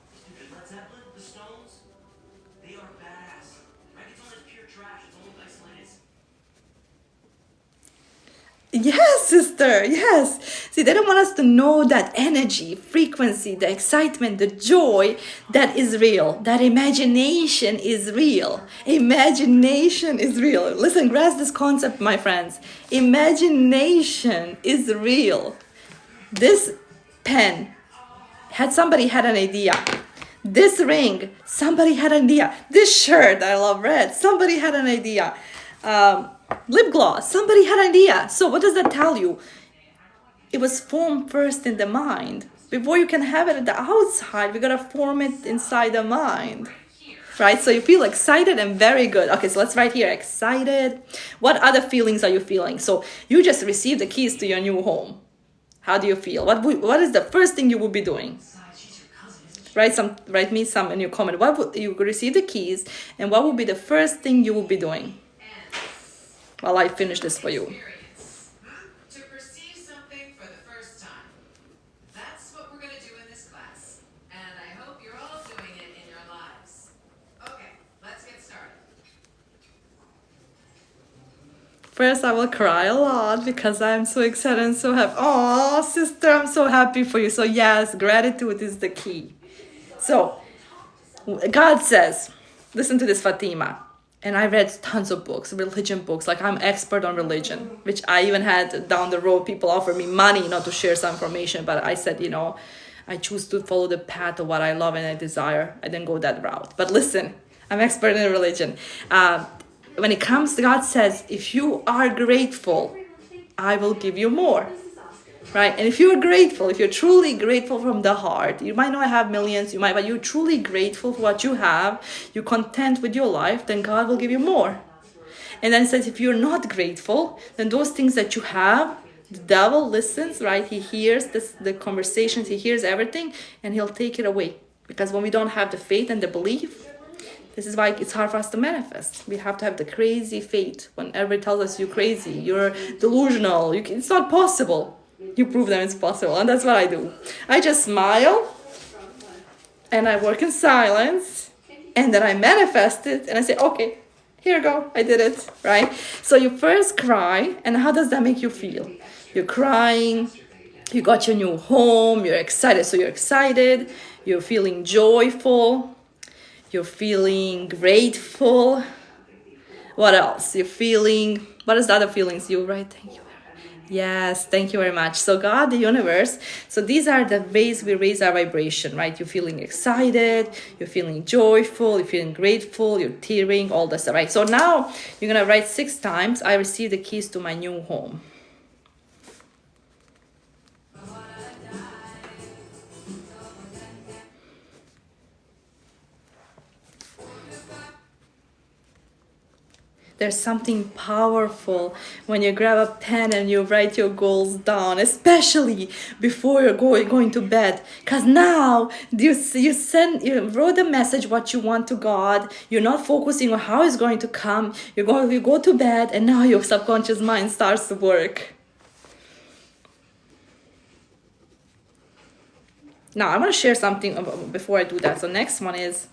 [SPEAKER 1] Yes, sister, yes. See, they don't want us to know that energy, frequency, the excitement, the joy that is real. That imagination is real. Imagination is real. Listen, grasp this concept, my friends. Imagination is real. This pen, somebody had an idea. This ring, somebody had an idea. This shirt, I love red, somebody had an idea. Lip gloss, somebody had an idea. So what does that tell you? It was formed first in the mind. Before you can have it at the outside, we gotta form it inside the mind. Right? So you feel excited and very good. Okay, so let's write here, excited. What other feelings are you feeling? So you just received the keys to your new home. How do you feel? What is the first thing you will be doing? Write me some in your comment. What would you receive the keys, and what will be the first thing you will be doing? While I finish this for you.
[SPEAKER 2] To perceive something for the first time. That's what we're going to do in this class. And I hope you're all doing it in your lives. Okay, let's get started.
[SPEAKER 1] First, I will cry a lot because I'm so excited and so happy. Oh, sister, I'm so happy for you. So, yes, gratitude is the key. So, God says, listen to this, Fatima. And I read tons of books, religion books. Like, I'm expert on religion, which I even had down the road. People offer me money not to share some information. But I said, I choose to follow the path of what I love and I desire. I didn't go that route. But listen, I'm expert in religion. When it comes to God says, if you are grateful, I will give you more. Right? And if you're grateful, if you're truly grateful from the heart, you might not have millions, but you're truly grateful for what you have, you're content with your life, then God will give you more. And then it says, if you're not grateful, then those things that you have, the devil listens, right? He hears the conversations, he hears everything, and he'll take it away. Because when we don't have the faith and the belief, this is why it's hard for us to manifest. We have to have the crazy faith. When everybody tells us you're crazy, you're delusional, it's not possible. You prove them it's possible, and that's what I do. I just smile, and I work in silence, and then I manifest it, and I say, okay, here you go, I did it, right? So you first cry, and how does that make you feel? You're crying, you got your new home, you're excited, so you're excited, you're feeling joyful, you're feeling grateful. What else? What is the other feelings you write? Thank you. Yes, thank you very much. So God, the universe, so these are the ways we raise our vibration, right? You're feeling excited, you're feeling joyful, you're feeling grateful, you're tearing, all this, right? So now you're going to write 6 times, I received the keys to my new home. There's something powerful when you grab a pen and you write your goals down, especially before you're going to bed. Because now you wrote a message what you want to God. You're not focusing on how it's going to come. You go to bed, and now your subconscious mind starts to work. Now I want to share something before I do that. So next one is,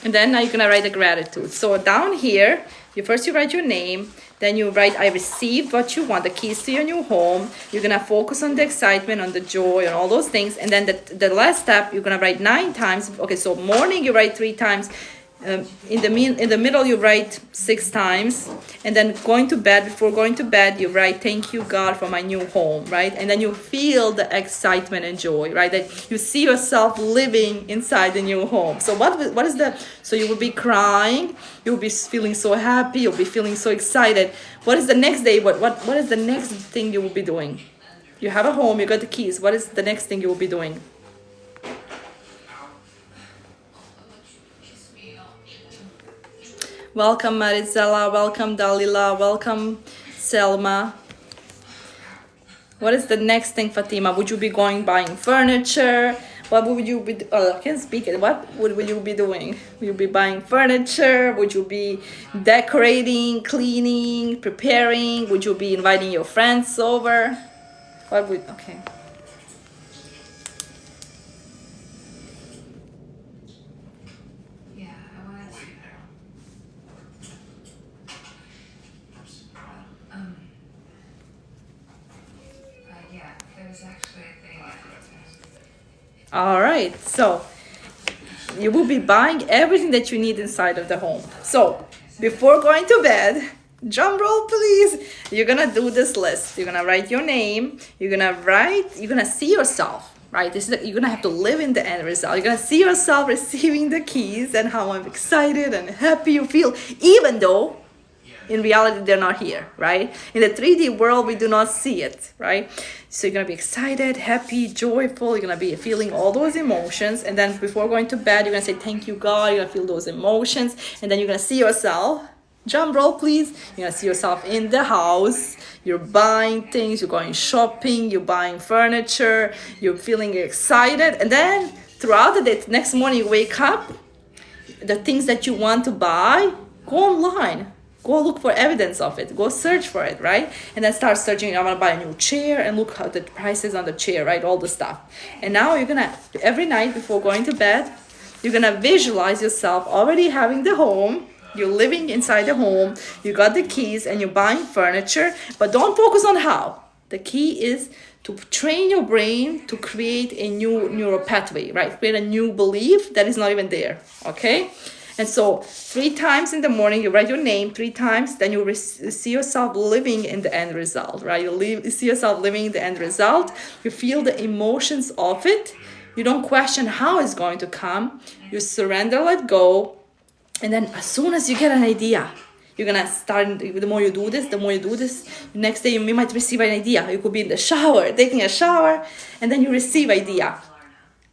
[SPEAKER 1] and then now you're gonna write a gratitude. So down here, you write your name, then you write, I received what you want, the keys to your new home. You're gonna focus on the excitement, on the joy, on all those things. And then the last step, you're gonna write 9 times. Okay, so morning you write 3 times. In the middle you write 6 times, and then before going to bed you write, thank you God for my new home, right? And then you feel the excitement and joy, right? That you see yourself living inside the new home. So what is the, so you will be crying, you'll be feeling so happy, you'll be feeling so excited. What is the next day? What is the next thing you will be doing? You have a home, you got the keys. What is the next thing you will be doing? Welcome Marizella, welcome Dalila, welcome Selma. What is the next thing, Fatima? Would you be buying furniture? What would you be, I can't speak it. What would you be doing? Would you be buying furniture? Would you be decorating, cleaning, preparing? Would you be inviting your friends over? Okay. All right, so you will be buying everything that you need inside of the home. So before going to bed, drum roll please, you're gonna do this list. You're gonna write your name, you're gonna see yourself, right? You're gonna have to live in the end result. You're gonna see yourself receiving the keys and how excited and happy you feel, even though in reality they're not here, right? In the 3D world we do not see it, right? So you're gonna be excited, happy, joyful. You're gonna be feeling all those emotions, and then before going to bed you're gonna say thank you God. You're gonna feel those emotions, and then you're gonna see yourself, drum roll please, you're gonna see yourself in the house. You're buying things, you're going shopping, you're buying furniture, you're feeling excited. And then throughout the day, next morning you wake up, the things that you want to buy, go online. Go look for evidence of it. Go search for it, right? And then start searching. I want to buy a new chair, and look how the prices on the chair, right? All the stuff. And now you're gonna, every night before going to bed, you're gonna visualize yourself already having the home. You're living inside the home. You got the keys, and you're buying furniture. But don't focus on how. The key is to train your brain to create a new neural pathway, right? Create a new belief that is not even there. Okay. And so 3 times in the morning, you write your name 3 times, then you see yourself living in the end result, right? You see yourself living in the end result. You feel the emotions of it. You don't question how it's going to come. You surrender, let go. And then as soon as you get an idea, you're going to start, the more you do this, next day you might receive an idea. You could be in the shower, taking a shower, and then you receive idea.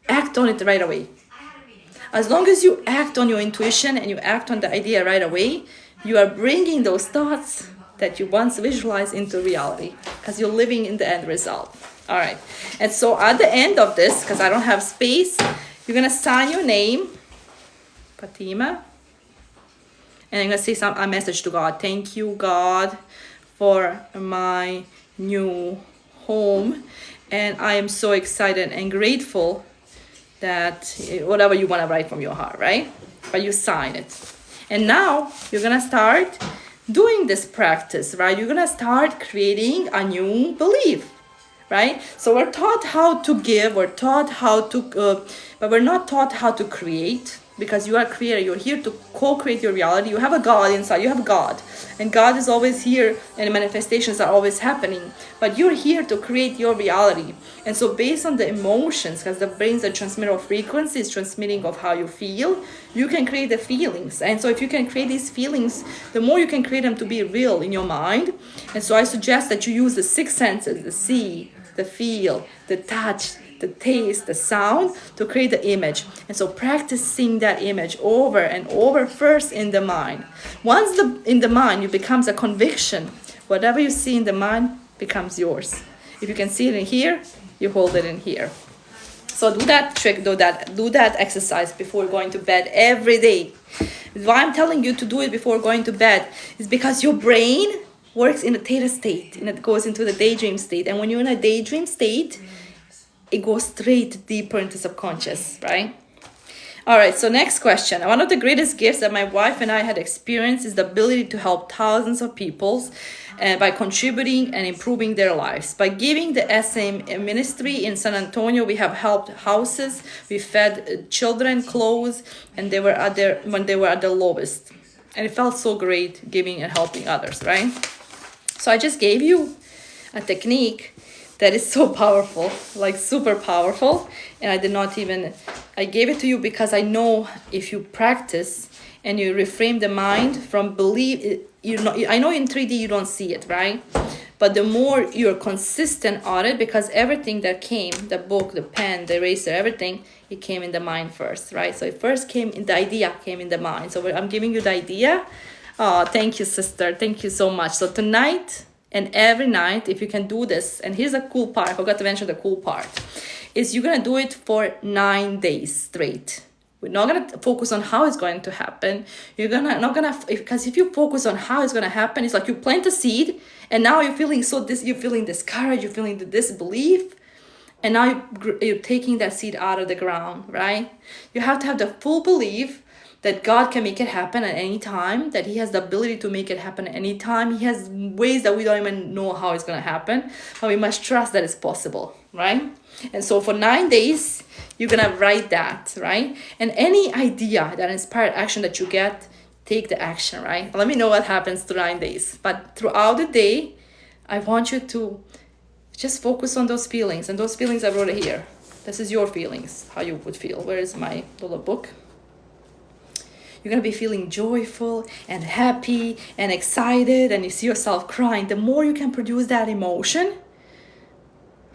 [SPEAKER 1] Act on it right away. As long as you act on your intuition and you act on the idea right away, you are bringing those thoughts that you once visualized into reality, because you're living in the end result. All right. And so at the end of this, because I don't have space, you're going to sign your name, Fatima, and I'm going to say a message to God. Thank you, God, for my new home. And I am so excited and grateful that whatever you want to write from your heart, right? But you sign it. And now you're going to start doing this practice, right? You're going to start creating a new belief, right? So we're taught how to give, we're taught how to, but we're not taught how to create, because you are a creator. You're here to co-create your reality. You have a God inside. You have God. And God is always here, and manifestations are always happening. But you're here to create your reality. And so based on the emotions, because the brain's a transmitter of frequencies, transmitting of how you feel, you can create the feelings. And so if you can create these feelings, the more you can create them to be real in your mind. And so I suggest that you use the 6 senses, the see, the feel, the touch, the taste, the sound, to create the image. And so practice seeing that image over and over, first in the mind. Once in the mind, it becomes a conviction. Whatever you see in the mind becomes yours. If you can see it in here, you hold it in here. So do that trick, do that exercise before going to bed every day. Why I'm telling you to do it before going to bed is because your brain works in a theta state, and it goes into the daydream state. And when you're in a daydream state, it goes straight deeper into subconscious, right? All right, so next question. One of the greatest gifts that my wife and I had experienced is the ability to help thousands of people by contributing and improving their lives. By giving the SM ministry in San Antonio, we have helped houses, we fed children clothes, and they were when they were at their lowest. And it felt so great giving and helping others, right? So I just gave you a technique that is so powerful, like super powerful. And I gave it to you because I know if you practice and you reframe the mind from believe, I know in 3D you don't see it, right? But the more you're consistent on it, because everything that came, the book, the pen, the eraser, everything, it came in the mind first, right? So it first came in the idea, came in the mind. So I'm giving you the idea. Oh, thank you, sister. Thank you so much. So tonight, and every night, if you can do this, and here's a cool part, I forgot to mention the cool part, is you're going to do it for 9 days straight. We're not going to focus on how it's going to happen. Because if you focus on how it's going to happen, it's like you plant a seed, and now you're feeling discouraged, you're feeling the disbelief, and now you're taking that seed out of the ground, right? You have to have the full belief that God can make it happen at any time, that He has the ability to make it happen at any time. He has ways that we don't even know how it's going to happen, but we must trust that it's possible, right? And so for 9 days, you're going to write that, right? And any idea that inspired action that you get, take the action, right? Let me know what happens to 9 days. But throughout the day, I want you to just focus on those feelings. And those feelings I wrote it here. This is your feelings, how you would feel. Where is my little book? You're going to be feeling joyful and happy and excited, and you see yourself crying. The more you can produce that emotion,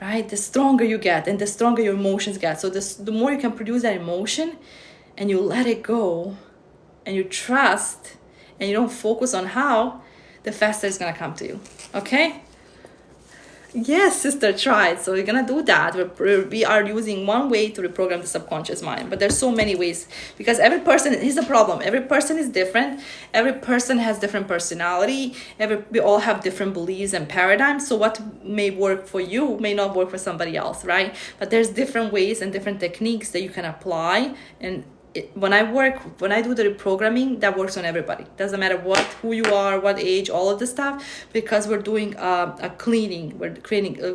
[SPEAKER 1] right, the stronger you get, and the stronger your emotions get. So the more you can produce that emotion and you let it go and you trust and you don't focus on how, the faster it's going to come to you. Okay? Yes, sister, try it. So we're gonna do that. We are using one way to reprogram the subconscious mind, but there's so many ways because every person is a problem. Every person is different. Every person has different personality. We all have different beliefs and paradigms. So what may work for you may not work for somebody else, right? But there's different ways and different techniques that you can apply. And when I do the reprogramming, that works on everybody. Doesn't matter who you are, what age, all of the stuff, because we're doing a cleaning, we're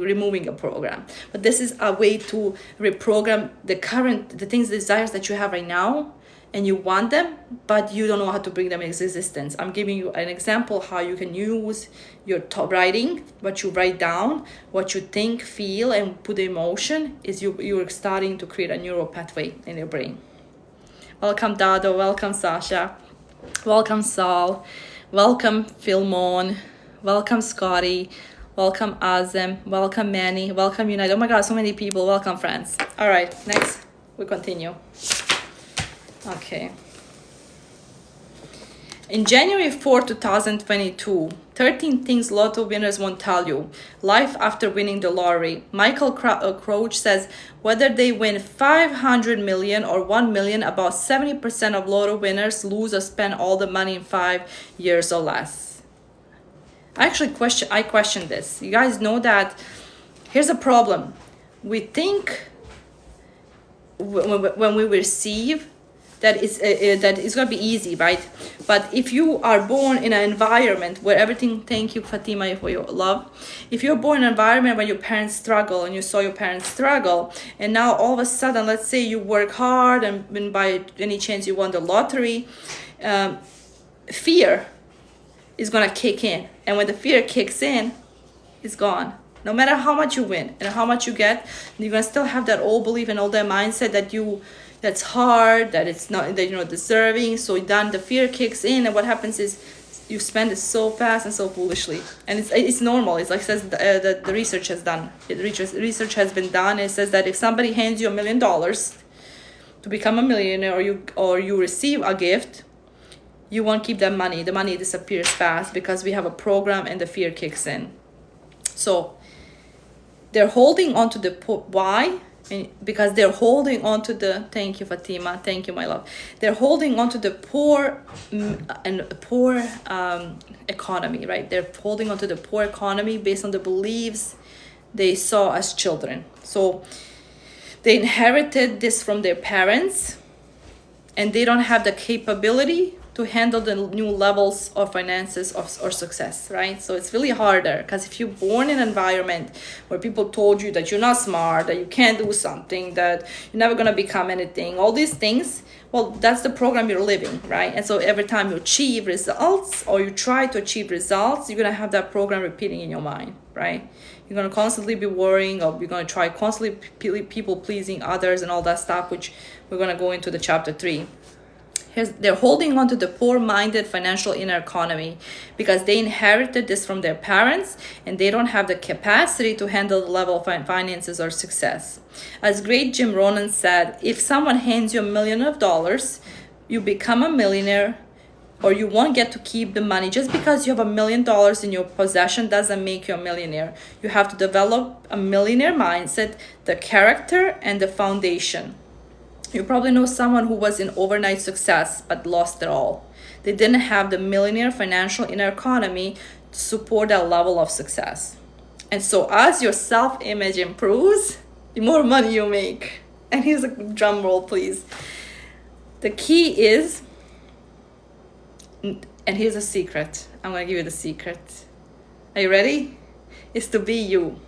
[SPEAKER 1] removing a program. But this is a way to reprogram the things, the desires that you have right now, and you want them, but you don't know how to bring them into existence. I'm giving you an example how you can use your writing, what you write down, what you think, feel, and put emotion, is you're starting to create a neural pathway in your brain. Welcome Dado, welcome Sasha, welcome Saul, welcome Philmon, welcome Scotty, welcome Azem, welcome Manny, welcome Unite. Oh my god, so many people. Welcome friends. All right, next we continue. Okay. In January 4, 2022, 13 things Lotto winners won't tell you. Life after winning the lottery. Michael Crouch says whether they win 500 million or 1 million, about 70% of Lotto winners lose or spend all the money in 5 years or less. I question this. You guys know that here's a problem. We think when we receive that it's going to be easy, right? But if you are born in an environment where everything, thank you Fatima for your love, if you're born in an environment where your parents struggle and you saw your parents struggle, and now all of a sudden, let's say you work hard and when by any chance you won the lottery, fear is going to kick in, and when the fear kicks in, it's gone. No matter how much you win and how much you get, you're going to still have that old belief and old mindset that's hard, that it's not, that you're not deserving. So then the fear kicks in, and what happens is you spend it so fast and so foolishly. And it's normal. It's like says the research has done. Research has been done. It says that if somebody hands you $1 million to become a millionaire, or you receive a gift, you won't keep that money. The money disappears fast because we have a program and the fear kicks in. So they're holding on to the why. Because they're holding on to the, thank you Fatima, thank you my love, they're holding on to the poor economy, right? They're holding on to the poor economy based on the beliefs they saw as children. So they inherited this from their parents, and they don't have the capability to handle the new levels of finances or success, right? So it's really harder, because if you're born in an environment where people told you that you're not smart, that you can't do something, that you're never going to become anything, all these things, well, that's the program you're living, right? And so every time you achieve results or you try to achieve results, you're going to have that program repeating in your mind, right? You're going to constantly be worrying, or you're going to try constantly people pleasing others and all that stuff, which we're going to go into the chapter 3. They're holding on to the poor-minded financial inner economy because they inherited this from their parents, and they don't have the capacity to handle the level of finances or success. As great Jim Rohn said, if someone hands you $1 million, you become a millionaire, or you won't get to keep the money. Just because you have $1 million in your possession doesn't make you a millionaire. You have to develop a millionaire mindset, the character, and the foundation. You probably know someone who was in overnight success but lost it all. They didn't have the millionaire financial inner economy to support that level of success. And so as your self-image improves, the more money you make. And here's a drum roll, please. The key is, and here's a secret. I'm going to give you the secret. Are you ready? Is to be you.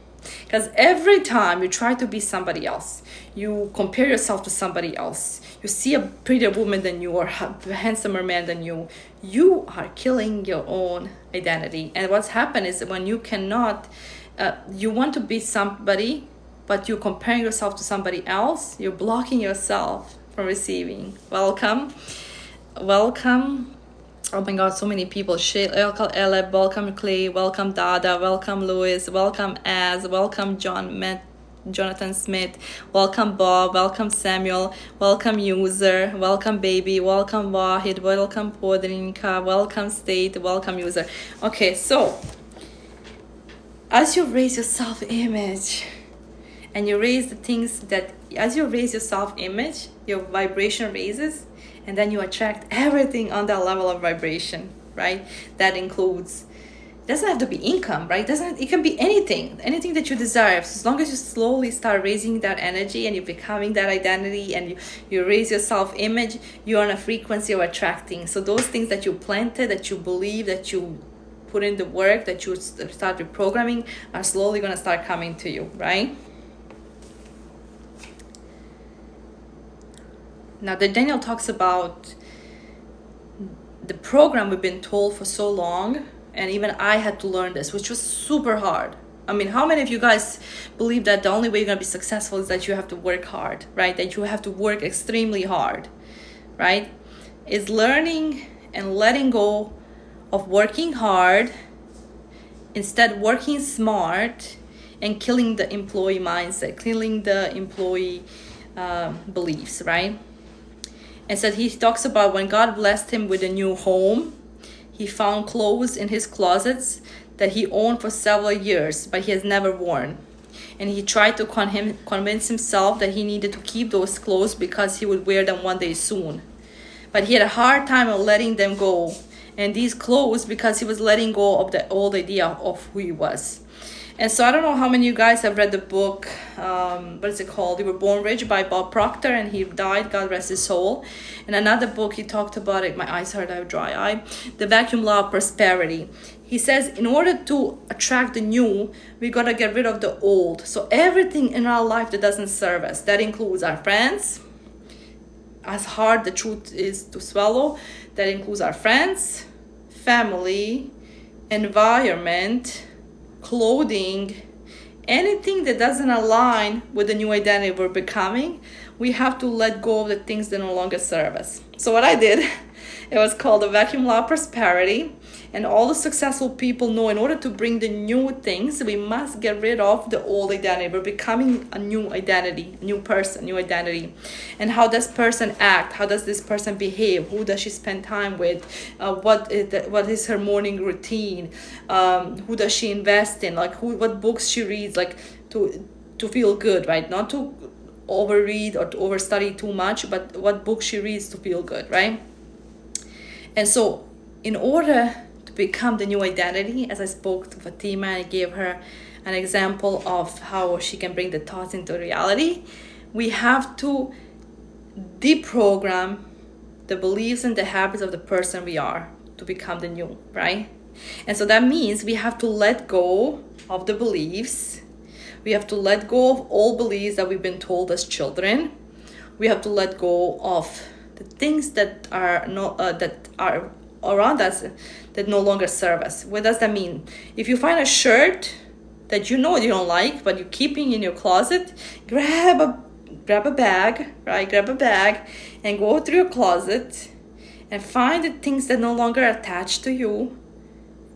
[SPEAKER 1] Because every time you try to be somebody else, you compare yourself to somebody else, you see a prettier woman than you or a handsomer man than you, you are killing your own identity. And what's happened is when you cannot, you want to be somebody, but you're comparing yourself to somebody else, you're blocking yourself from receiving. Welcome. Oh my god, so many people. Welcome Clay, welcome Dada, welcome Louis, welcome Az, welcome Jonathan Smith, welcome Bob, welcome Samuel, welcome User, welcome Baby, welcome Wahid, welcome Podrinka, welcome State, welcome User. Okay, so as you raise your self-image and you raise the things that, as you raise your self-image, your vibration raises, and then you attract everything on that level of vibration, right? That includes, it doesn't have to be income, right? It can be anything that you desire. So as long as you slowly start raising that energy and you're becoming that identity, and you raise your self-image, you're on a frequency of attracting. So those things that you planted, that you believe, that you put in the work, that you start reprogramming, are slowly going to start coming to you, right? Now that Daniel talks about the program we've been told for so long, and even I had to learn this, which was super hard. I mean, how many of you guys believe that the only way you're going to be successful is that you have to work hard, right? That you have to work extremely hard, right? Is learning and letting go of working hard, instead working smart and killing the employee mindset, killing the employee beliefs, right? And so he talks about when God blessed him with a new home, he found clothes in his closets that he owned for several years, but he has never worn. And he tried to convince himself that he needed to keep those clothes because he would wear them one day soon. But he had a hard time of letting them go. And these clothes, because he was letting go of the old idea of who he was. And so I don't know how many of you guys have read the book, what is it called? You Were Born Rich by Bob Proctor, and he died, God rest his soul. In another book, he talked about it. My eyes hurt, I have dry eye. The Vacuum Law of Prosperity. He says, in order to attract the new, we got to get rid of the old. So everything in our life that doesn't serve us, that includes our friends, as hard the truth is to swallow, that includes our friends, family, environment, clothing, anything that doesn't align with the new identity we're becoming. We have to let go of the things that no longer serve us. So what I did, it was called the Vacuum Law of Prosperity. And all the successful people know in order to bring the new things, we must get rid of the old identity. We're becoming a new identity, a new person, new identity. And how does person act? How does this person behave? Who does she spend time with? What is her morning routine? Who does she invest in? Like what books she reads, like to feel good, right? Not to overread or to overstudy too much, but what books she reads to feel good, right? And so in order to become the new identity, as I spoke to Fatima, I gave her an example of how she can bring the thoughts into reality. We have to deprogram the beliefs and the habits of the person we are to become the new, right? And so that means we have to let go of the beliefs. We have to let go of all beliefs that we've been told as children. We have to let go of the things that are around us that no longer serve us. What does that mean? If you find a shirt that you know you don't like, but you're keeping in your closet, grab a bag, right? Grab a bag and go through your closet and find the things that no longer attach to you,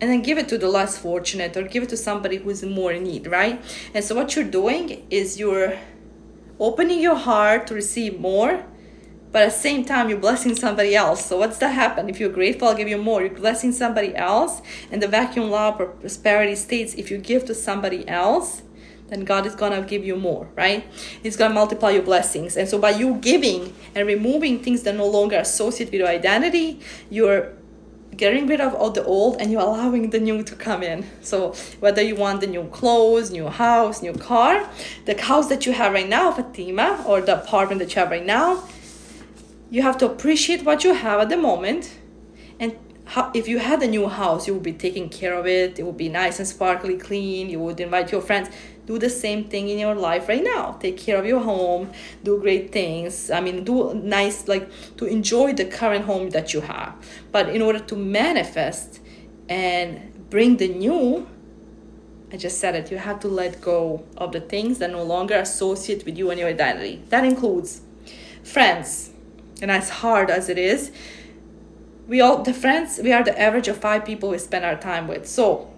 [SPEAKER 1] and then give it to the less fortunate or give it to somebody who's more in need, right? And so what you're doing is you're opening your heart to receive more, but at the same time, you're blessing somebody else. So what's that happen? If you're grateful, I'll give you more. You're blessing somebody else. And the Vacuum Law of Prosperity states, if you give to somebody else, then God is going to give you more, right? He's going to multiply your blessings. And so by you giving and removing things that no longer associate with your identity, you're getting rid of all the old and you're allowing the new to come in. So whether you want the new clothes, new house, new car, the house that you have right now, Fatima, or the apartment that you have right now, you have to appreciate what you have at the moment. And if you had a new house, you would be taking care of it. It would be nice and sparkly clean. You would invite your friends. Do the same thing in your life right now. Take care of your home. Do great things. I mean, do nice, like to enjoy the current home that you have. But in order to manifest and bring the new, I just said it, you have to let go of the things that no longer associate with you and your identity. That includes friends. And as hard as it is, we are the average of 5 people we spend our time with. So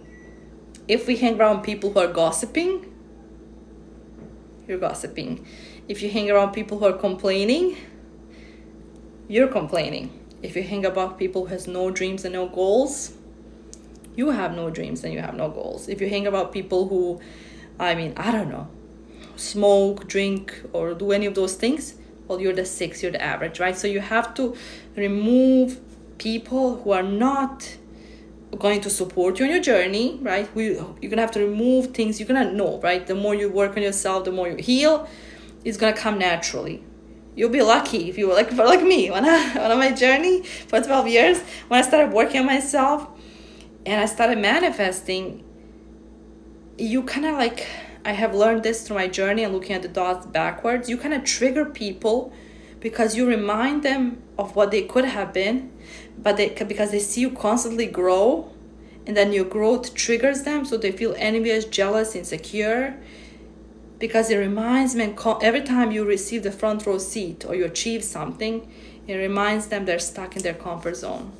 [SPEAKER 1] if we hang around people who are gossiping, you're gossiping. If you hang around people who are complaining, you're complaining. If you hang about people who has no dreams and no goals, you have no dreams and you have no goals. If you hang about people who, I don't know, smoke, drink, or do any of those things, well, you're the 6, you're the average, right? So you have to remove people who are not going to support you on your journey, right? You're gonna have to remove things. You're gonna know, right? The more you work on yourself, the more you heal, it's gonna come naturally. You'll be lucky if you were like me when on my journey for 12 years, when I started working on myself and I started manifesting. You kind of like, I have learned this through my journey and looking at the dots backwards. You kind of trigger people because you remind them of what they could have been, but because they see you constantly grow, and then your growth triggers them, so they feel envious, jealous, insecure, because it reminds them every time you receive the front row seat or you achieve something, it reminds them they're stuck in their comfort zone.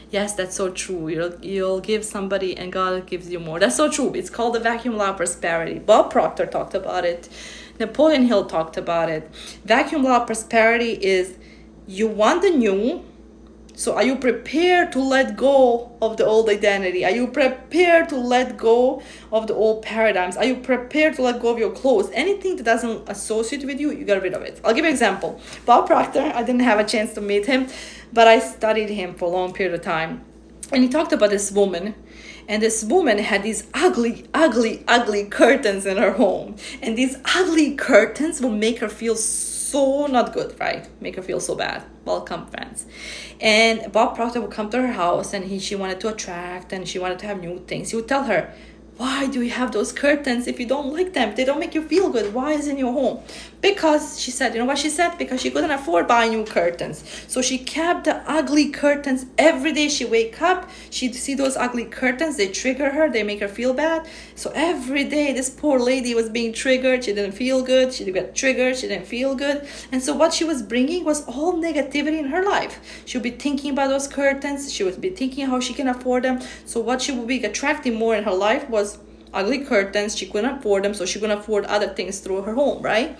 [SPEAKER 1] Yes, that's so true. You'll give somebody and God gives you more. That's so true. It's called the vacuum law of prosperity. Bob Proctor talked about it. Napoleon Hill talked about it. Vacuum law of prosperity is, you want the new, so are you prepared to let go of the old identity? Are you prepared to let go of the old paradigms? Are you prepared to let go of your clothes? Anything that doesn't associate with you, you get rid of it. I'll give you an example. Bob Proctor, I didn't have a chance to meet him, but I studied him for a long period of time. And he talked about this woman. And this woman had these ugly, ugly, ugly curtains in her home. And these ugly curtains will make her feel so not good, right? Make her feel so bad. Welcome, friends. And Bob Proctor would come to her house, and she wanted to attract, and she wanted to have new things. He would tell her, why do you have those curtains if you don't like them? They don't make you feel good. Why is it in your home? Because she said, you know what she said? Because she couldn't afford buying new curtains. So she kept the ugly curtains. Every day she wake up, she'd see those ugly curtains. They trigger her. They make her feel bad. So every day this poor lady was being triggered. She didn't feel good. She got triggered. She didn't feel good. And so what she was bringing was all negativity in her life. She would be thinking about those curtains. She would be thinking how she can afford them. So what she would be attracting more in her life was ugly curtains. She couldn't afford them, so she couldn't afford other things through her home, right?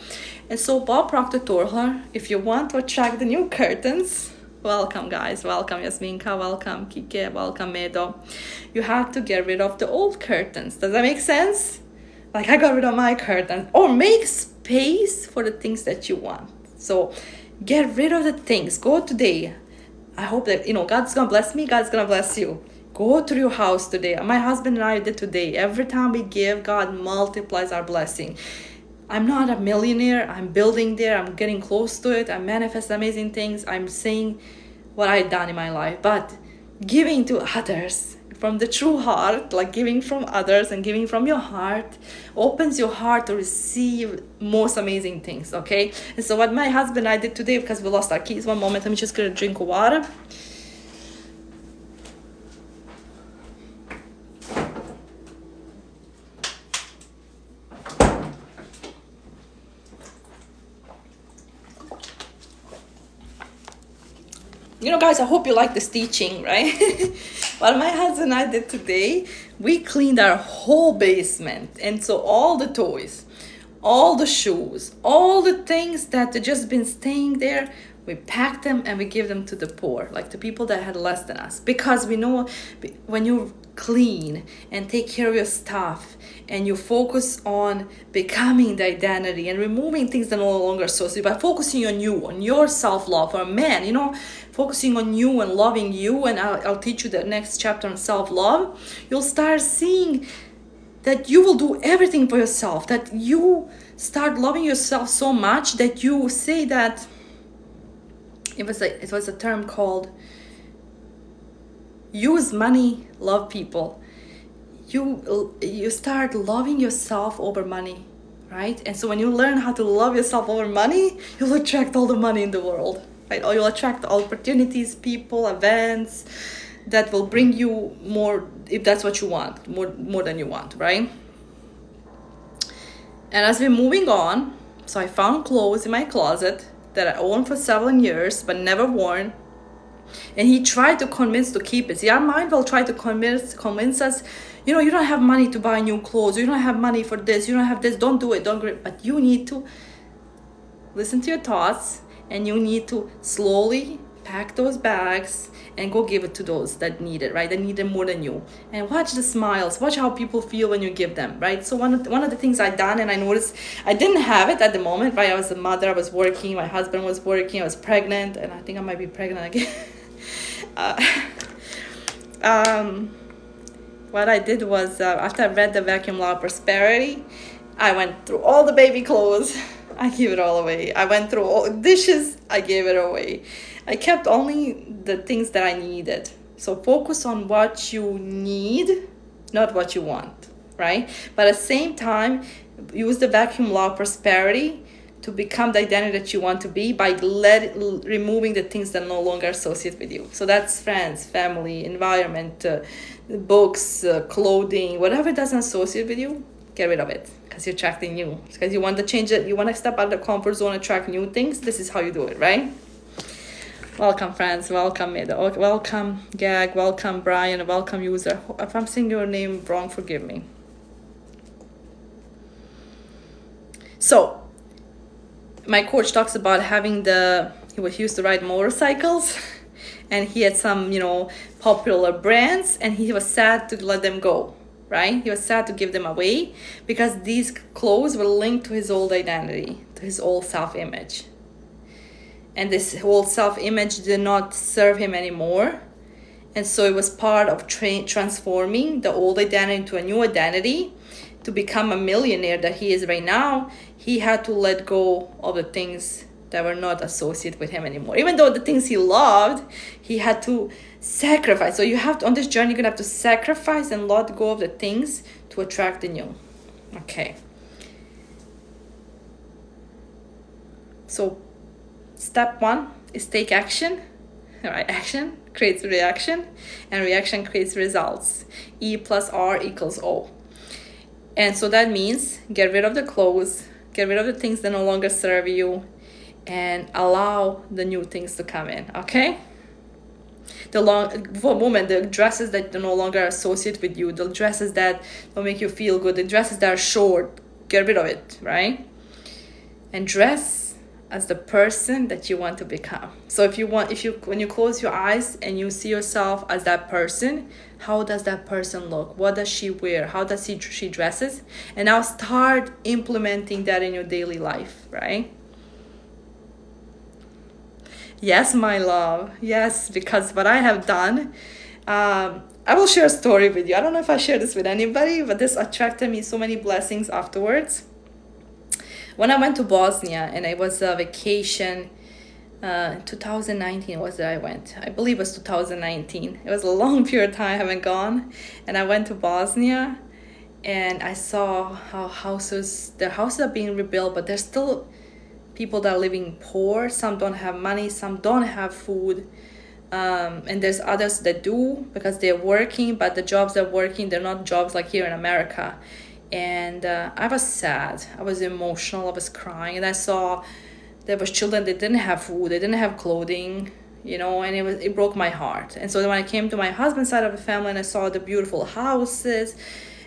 [SPEAKER 1] And so Bob Proctor told her, if you want to attract the new curtains, welcome guys, welcome Yasminka, welcome Kike, welcome Medo, you have to get rid of the old curtains. Does that make sense? Like, I got rid of my curtains. Or make space for the things that you want. So get rid of the things. Go today. I hope that, God's gonna bless me, God's gonna bless you. Go to your house today. My husband and I did today. Every time we give, God multiplies our blessing. I'm not a millionaire. I'm building there. I'm getting close to it. I manifest amazing things. I'm saying what I've done in my life. But giving to others from the true heart, like giving from others and giving from your heart, opens your heart to receive most amazing things, okay? And so what my husband and I did today, because we lost our keys, one moment, I'm just going to drink water. Guys, I hope you like this teaching, right? What my husband and I did today, we cleaned our whole basement. And so all the toys, all the shoes, all the things that had just been staying there, we packed them and we give them to the poor, like the people that had less than us. Because we know when you clean and take care of your stuff and you focus on becoming the identity and removing things that no longer associate, by focusing on you, on your self-love. For a man, focusing on you and loving you, and I'll teach you the next chapter on self-love, you'll start seeing that you will do everything for yourself, that you start loving yourself so much that you say that, it was a term called use money, love people. You start loving yourself over money, right? And so when you learn how to love yourself over money, you'll attract all the money in the world, right? Or you'll attract opportunities, people, events that will bring you more, if that's what you want, more than you want, right? And as we're moving on, so I found clothes in my closet that I owned for 7 years but never worn. And he tried to convince to keep it. See, our mind will try to convince us, you don't have money to buy new clothes. You don't have money for this. You don't have this. Don't do it. But you need to listen to your thoughts, and you need to slowly pack those bags and go give it to those that need it, right? That need it more than you. And watch the smiles, watch how people feel when you give them, right? So one of the things I done, and I noticed I didn't have it at the moment, right? I was a mother, I was working, my husband was working, I was pregnant, and I think I might be pregnant again. What I did was, after I read the Vacuum Law of Prosperity, I went through all the baby clothes, I gave it all away. I went through all dishes, I gave it away. I kept only the things that I needed. So focus on what you need, not what you want, right? But at the same time, use the Vacuum Law of Prosperity to become the identity that you want to be by removing the things that no longer associate with you. So that's friends, family, environment, books, clothing, whatever doesn't associate with you, get rid of it, because you're attracting new. Because you want to change it, you want to step out of the comfort zone, attract new things. This is how you do it, right? Welcome, friends. Welcome, Mida. Welcome, Gag. Welcome, Brian. Welcome, user. If I'm saying your name wrong, forgive me. So, my coach talks about having he used to ride motorcycles, and he had some, popular brands, and he was sad to let them go, right? He was sad to give them away because these clothes were linked to his old identity, to his old self-image. And this whole self-image did not serve him anymore. And so it was part of transforming the old identity into a new identity. To become a millionaire that he is right now, he had to let go of the things that were not associated with him anymore. Even though the things he loved, he had to sacrifice. So you have to, on this journey, you're going to have to sacrifice and let go of the things to attract the new. Okay. So step 1 is take action. All right, action creates reaction, and reaction creates results. E plus R equals O. And so that means get rid of the clothes, get rid of the things that no longer serve you, and allow the new things to come in, okay? For women, the dresses that no longer associate with you, the dresses that don't make you feel good, the dresses that are short, get rid of it, right? And dress as the person that you want to become. So when you close your eyes and you see yourself as that person, how does that person look? What does she wear? How does she dresses? And now start implementing that in your daily life, right? Yes, my love. Yes, because what I have done, I will share a story with you. I don't know if I share this with anybody, but this attracted me so many blessings afterwards. When I went to Bosnia, and it was a vacation, 2019 was that I went. I believe it was 2019. It was a long period of time I haven't gone. And I went to Bosnia, and I saw how their houses are being rebuilt, but there's still people that are living poor. Some don't have money, some don't have food. And there's others that do because they're working, but the jobs they're working, they're not jobs like here in America. And I was sad, I was emotional, I was crying, and I saw there was children that didn't have food, they didn't have clothing, and it broke my heart. And so when I came to my husband's side of the family and I saw the beautiful houses,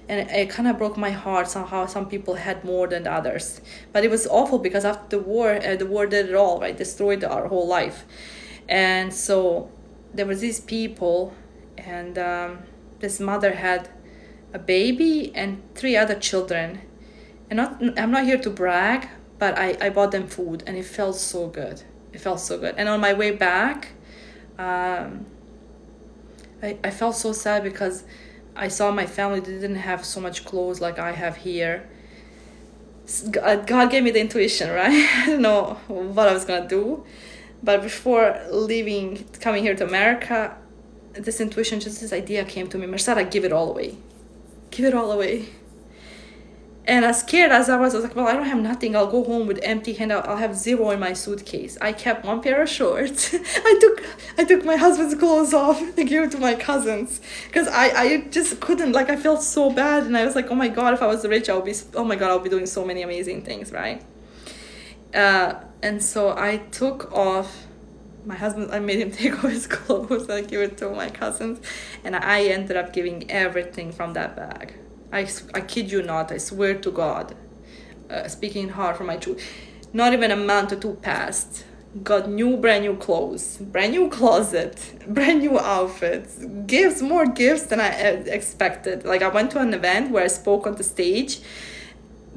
[SPEAKER 1] and it kind of broke my heart somehow. Some people had more than others, but it was awful because after the war did it all, right? Destroyed our whole life. And so there was these people, and this mother had a baby and 3 other children. And I'm not here to brag, but I bought them food, and it felt so good. It felt so good. And on my way back, I felt so sad because I saw my family didn't have so much clothes like I have here. God gave me the intuition, right? I don't know what I was gonna do, but before coming here to America, this intuition, just this idea came to me. Mercedes, give it all away. Give it all away. And as scared as I was like, well, I don't have nothing. I'll go home with empty hand. I'll have 0 in my suitcase. I kept 1 pair of shorts. I took my husband's clothes off and gave it to my cousins. Because I just couldn't, I felt so bad. And I was like, oh my God, if I was rich, I'll be doing so many amazing things, right? And so I took off my husband. I made him take off his clothes. I gave it to my cousins. And I ended up giving everything from that bag. I kid you not, I swear to God, speaking hard from my truth, not even a month or 2 passed, got brand new clothes, brand new closet, brand new outfits, gifts, more gifts than I expected. Like I went to an event where I spoke on the stage.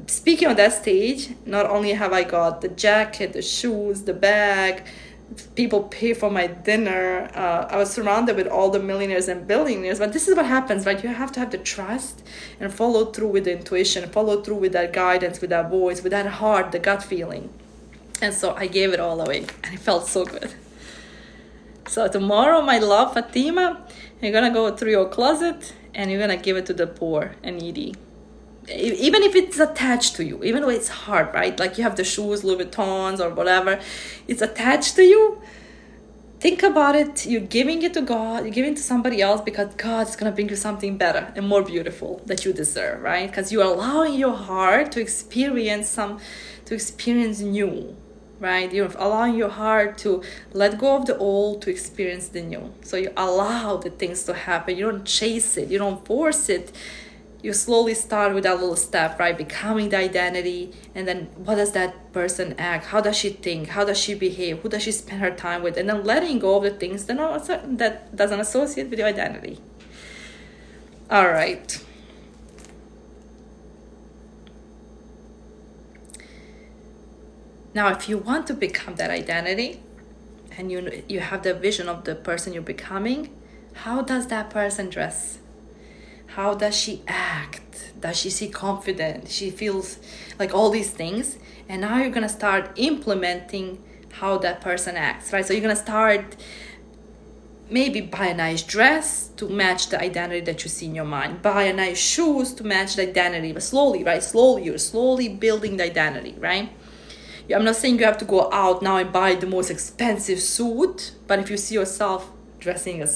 [SPEAKER 1] Speaking on that stage, not only have I got the jacket, the shoes, the bag, people pay for my dinner. I was surrounded with all the millionaires and billionaires. But this is what happens, right? You have to have the trust and follow through with the intuition, follow through with that guidance, with that voice, with that heart, the gut feeling. And so I gave it all away, and it felt so good. So tomorrow, my love, Fatima, you're gonna go through your closet and you're gonna give it to the poor and needy. Even if it's attached to you, even though it's hard, right? Like you have the shoes, Louis Vuittons or whatever, it's attached to you. Think about it. You're giving it to God. You're giving it to somebody else because God is going to bring you something better and more beautiful that you deserve, right? Because you're allowing your heart to experience new, right? You're allowing your heart to let go of the old to experience the new. So you allow the things to happen. You don't chase it. You don't force it. You slowly start with that little step, right? Becoming the identity. And then what does that person act? How does she think? How does she behave? Who does she spend her time with? And then letting go of the things that doesn't associate with your identity. All right. Now, if you want to become that identity and you have the vision of the person you're becoming, how does that person dress? How does she act? Does she see confident? She feels like all these things. And now you're going to start implementing how that person acts, right? So you're going to start maybe buy a nice dress to match the identity that you see in your mind. Buy a nice shoes to match the identity. But slowly, right? Slowly, you're slowly building the identity, right? I'm not saying you have to go out now and buy the most expensive suit. But if you see yourself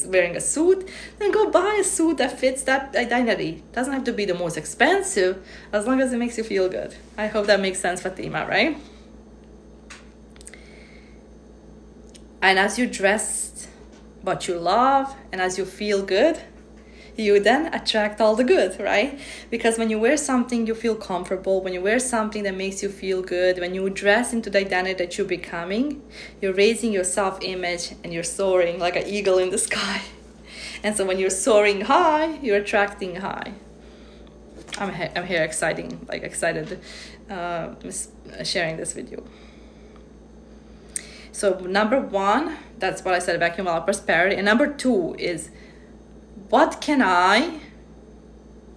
[SPEAKER 1] wearing a suit, then go buy a suit that fits that identity. Doesn't have to be the most expensive, as long as it makes you feel good. I hope that makes sense, Fatima, right? And as you dress what you love and as you feel good, you then attract all the good, right? Because when you wear something you feel comfortable, when you wear something that makes you feel good, when you dress into the identity that you're becoming, you're raising your self-image and you're soaring like an eagle in the sky. And so when you're soaring high, you're attracting high. I'm here excited sharing this with you. So number 1, that's what I said, vacuum out prosperity. And number 2 is, what can I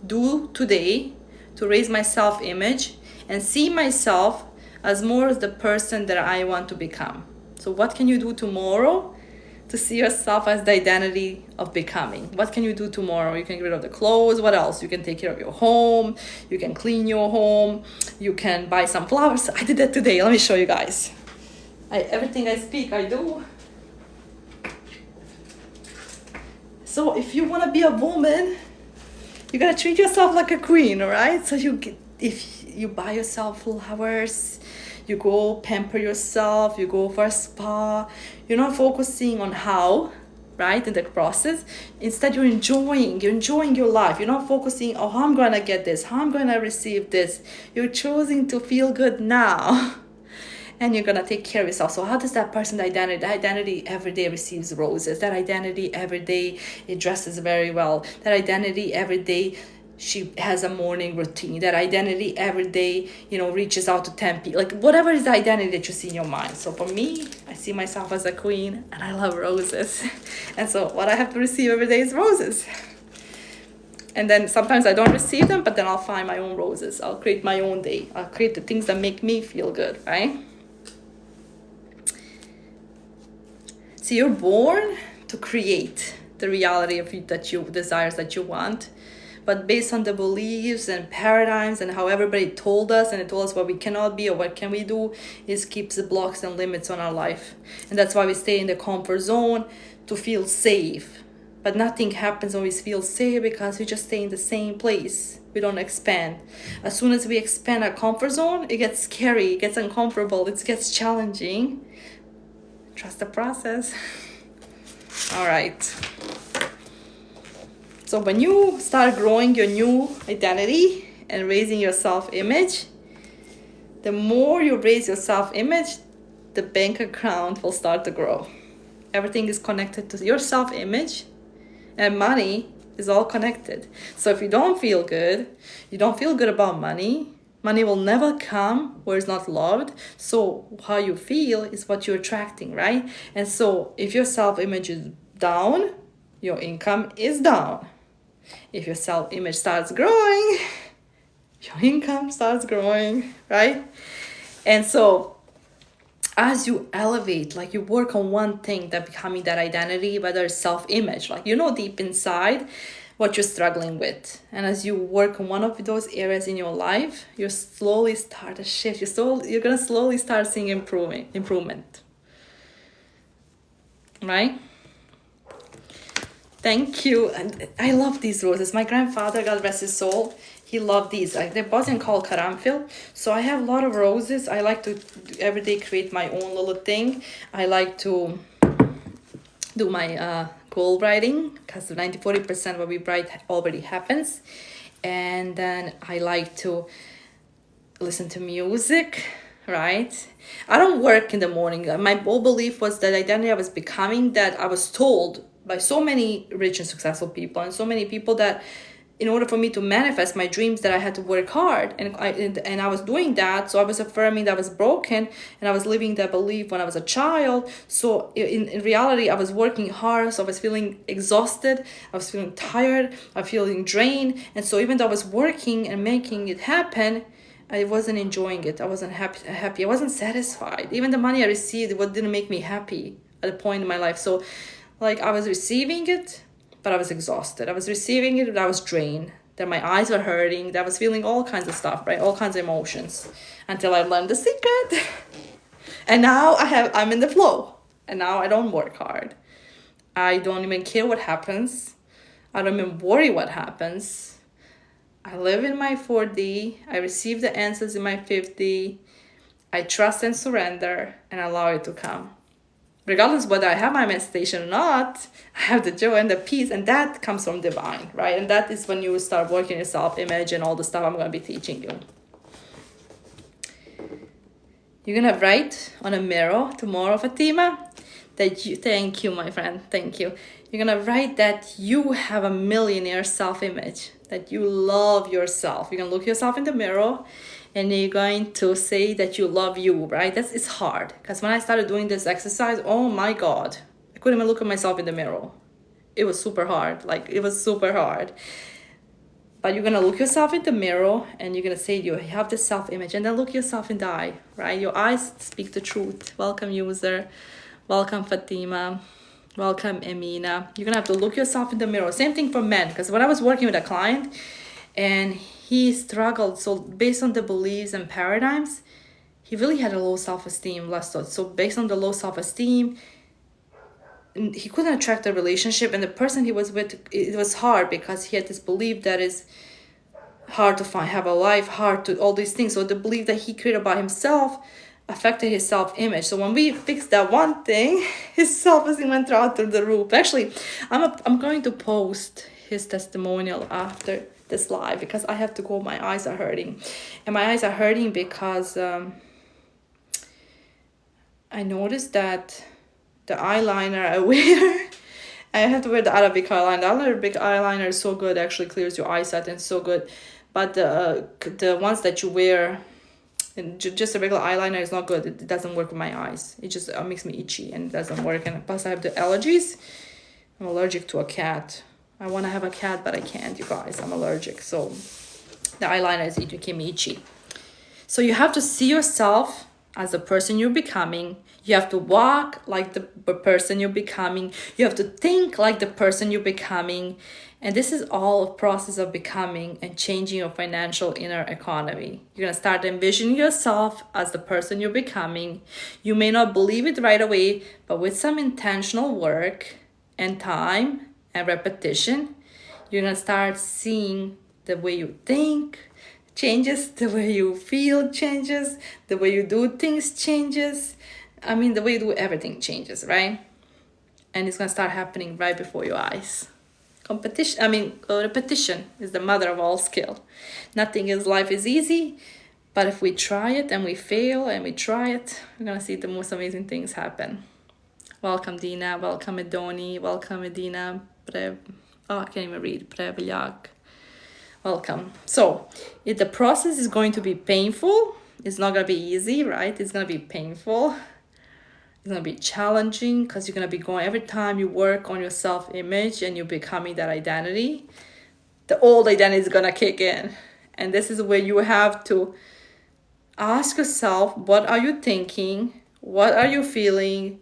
[SPEAKER 1] do today to raise my self-image and see myself as more as the person that I want to become? So what can you do tomorrow to see yourself as the identity of becoming? What can you do tomorrow? You can get rid of the clothes. What else? You can take care of your home. You can clean your home. You can buy some flowers. I did that today. Let me show you guys. Everything I speak, I do. So if you want to be a woman, you gotta treat yourself like a queen, all right? So if you buy yourself flowers, you go pamper yourself, you go for a spa. You're not focusing on how, right, in the process. Instead, you're enjoying your life. You're not focusing, oh, how I'm gonna get this, how I'm gonna receive this. You're choosing to feel good now. And you're gonna take care of yourself. So how does that person, the identity every day receives roses. That identity every day, it dresses very well. That identity every day, she has a morning routine. That identity every day, reaches out to 10 people. Like whatever is the identity that you see in your mind. So for me, I see myself as a queen and I love roses. And so what I have to receive every day is roses. And then sometimes I don't receive them, but then I'll find my own roses. I'll create my own day. I'll create the things that make me feel good, right? So you're born to create the reality of desires that you want, but based on the beliefs and paradigms and how everybody told us, and it told us what we cannot be or what can we do, is keeps the blocks and limits on our life. And that's why we stay in the comfort zone, to feel safe. But nothing happens when we feel safe, because we just stay in the same place. We don't expand. As soon as we expand our comfort zone, it gets scary, it gets uncomfortable, it gets challenging. Trust the process. All right. So when you start growing your new identity and raising your self-image, the more you raise your self-image, the bank account will start to grow. Everything is connected to your self-image, and money is all connected. So if you don't feel good about money, money will never come where it's not loved. So how you feel is what you're attracting, right? And so if your self-image is down, your income is down. If your self-image starts growing, your income starts growing, right? And so as you elevate, like you work on one thing, that becoming that identity, whether it's self-image, like deep inside what you're struggling with. And as you work on one of those areas in your life, you slowly start a shift. You're gonna slowly start seeing improvement. Right? Thank you. And I love these roses. My grandfather, God rest his soul, he loved these. They're Bosnian called karanfil. So I have a lot of roses. I like to every day create my own little thing. I like to do my goal writing, because 40% what we write already happens. And then I like to listen to music, right? I don't work in the morning. My whole belief was that identity I was becoming, that I was told by so many rich and successful people and so many people that in order for me to manifest my dreams, that I had to work hard, and I was doing that. So I was affirming that I was broken, and I was living that belief when I was a child. So in reality, I was working hard, so I was feeling exhausted, I was feeling tired, I was feeling drained. And so even though I was working and making it happen, I wasn't enjoying it. I wasn't happy. I wasn't satisfied. Even the money I received, it didn't make me happy at a point in my life. So like I was receiving it, but I was exhausted. I was receiving it, but I was drained. That my eyes were hurting. That I was feeling all kinds of stuff, right? All kinds of emotions, until I learned the secret. And now I'm in the flow. And now I don't work hard. I don't even care what happens. I don't even worry what happens. I live in my 4D. I receive the answers in my 5D. I trust and surrender and allow it to come. Regardless whether I have my manifestation or not, I have the joy and the peace, and that comes from divine, right? And that is when you start working your self-image and all the stuff I'm going to be teaching you. You're going to write on a mirror tomorrow, Fatima, thank you, my friend, thank you. You're going to write that you have a millionaire self-image, that you love yourself. You're going to look yourself in the mirror, and you're going to say that you love you, right? It's hard. Because when I started doing this exercise, oh my God, I couldn't even look at myself in the mirror. It was super hard. It was super hard. But you're going to look yourself in the mirror, and you're going to say you have this self-image, and then look yourself in the eye, right? Your eyes speak the truth. Welcome, user. Welcome, Fatima. Welcome, Emina. You're going to have to look yourself in the mirror. Same thing for men. Because when I was working with a client, and he struggled, so based on the beliefs and paradigms, he really had a low self-esteem, less thought. So based on the low self-esteem, he couldn't attract a relationship, and the person he was with, it was hard because he had this belief that is hard to find, have a life, hard to all these things. So the belief that he created about himself affected his self-image. So when we fixed that one thing, his self-esteem went out through the roof. Actually, I'm going to post his testimonial after this live, because I have to go, my eyes are hurting. And my eyes are hurting because I noticed that the eyeliner I wear, I have to wear the Arabic eyeliner. The Arabic eyeliner is so good, actually clears your eyesight and so good. But the ones that you wear, and just a regular eyeliner is not good. It doesn't work with my eyes. It just makes me itchy and it doesn't work. And plus I have the allergies. I'm allergic to a cat. I want to have a cat, but I can't, you guys. I'm allergic. So the eyeliner is making me itchy. So you have to see yourself as the person you're becoming. You have to walk like the person you're becoming. You have to think like the person you're becoming. And this is all a process of becoming and changing your financial inner economy. You're going to start envisioning yourself as the person you're becoming. You may not believe it right away, but with some intentional work and time and repetition, you're going to start seeing the way you think changes, the way you feel changes, the way you do things changes. I mean, the way you do everything changes, right? And it's going to start happening right before your eyes. Repetition is the mother of all skill. Life is easy, But if we try it and we fail and we try it, we're going to see the most amazing things happen. Welcome, Dina. Welcome, Edoni. Welcome, Medina. I can't even read. Prevljak. Welcome. So, if the process is going to be painful, it's not going to be easy, right? It's going to be painful. It's going to be challenging because you're going to be going every time you work on your self-image and you're becoming that identity, the old identity is going to kick in. And this is where you have to ask yourself, what are you thinking? What are you feeling?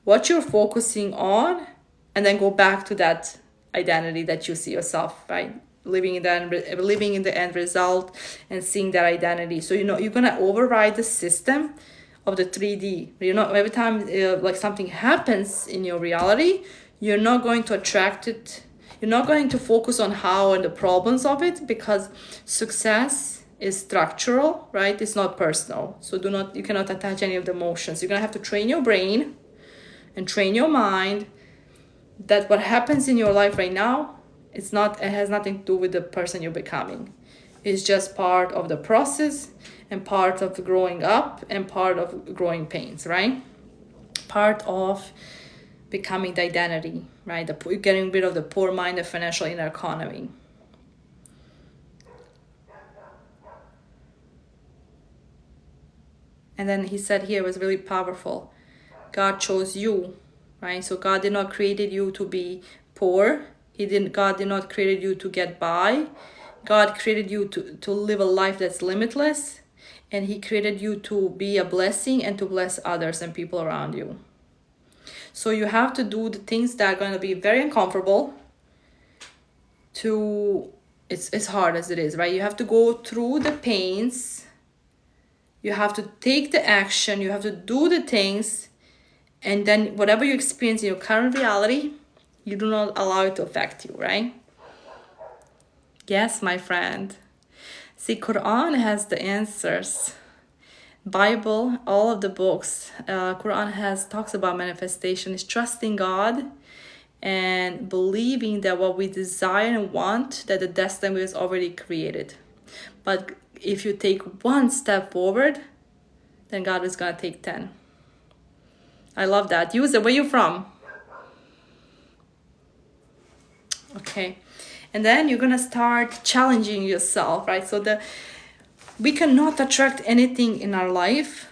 [SPEAKER 1] What you're focusing on? And then go back to that identity that you see yourself, right? Living in the end result and seeing that identity. So, you're going to override the system of the 3D. Every time like something happens in your reality, you're not going to attract it. You're not going to focus on how and the problems of it, because success is structural, right? It's not personal. So you cannot attach any of the emotions. You're going to have to train your brain and train your mind that what happens in your life right now, it has nothing to do with the person you're becoming. It's just part of the process and part of growing up and part of growing pains, right? Part of becoming the identity, right? Getting rid of the poor mind, the financial inner economy. And then he said here, it was really powerful. God chose you, right? So God did not created you to be poor. God did not created you to get by. God created you to live a life that's limitless. And he created you to be a blessing and to bless others and people around you. So you have to do the things that are going to be very uncomfortable. It's hard as it is, right? You have to go through the pains. You have to take the action. You have to do the things. And then whatever you experience in your current reality, you do not allow it to affect you, right? Yes, my friend. See, Quran has the answers. Bible, all of the books, Quran talks about manifestation. Is trusting God and believing that what we desire and want, that the destiny is already created. But if you take one step forward, then God is going to take 10. I love that. Use it. Where you from? Okay. And then you're going to start challenging yourself, right? So we cannot attract anything in our life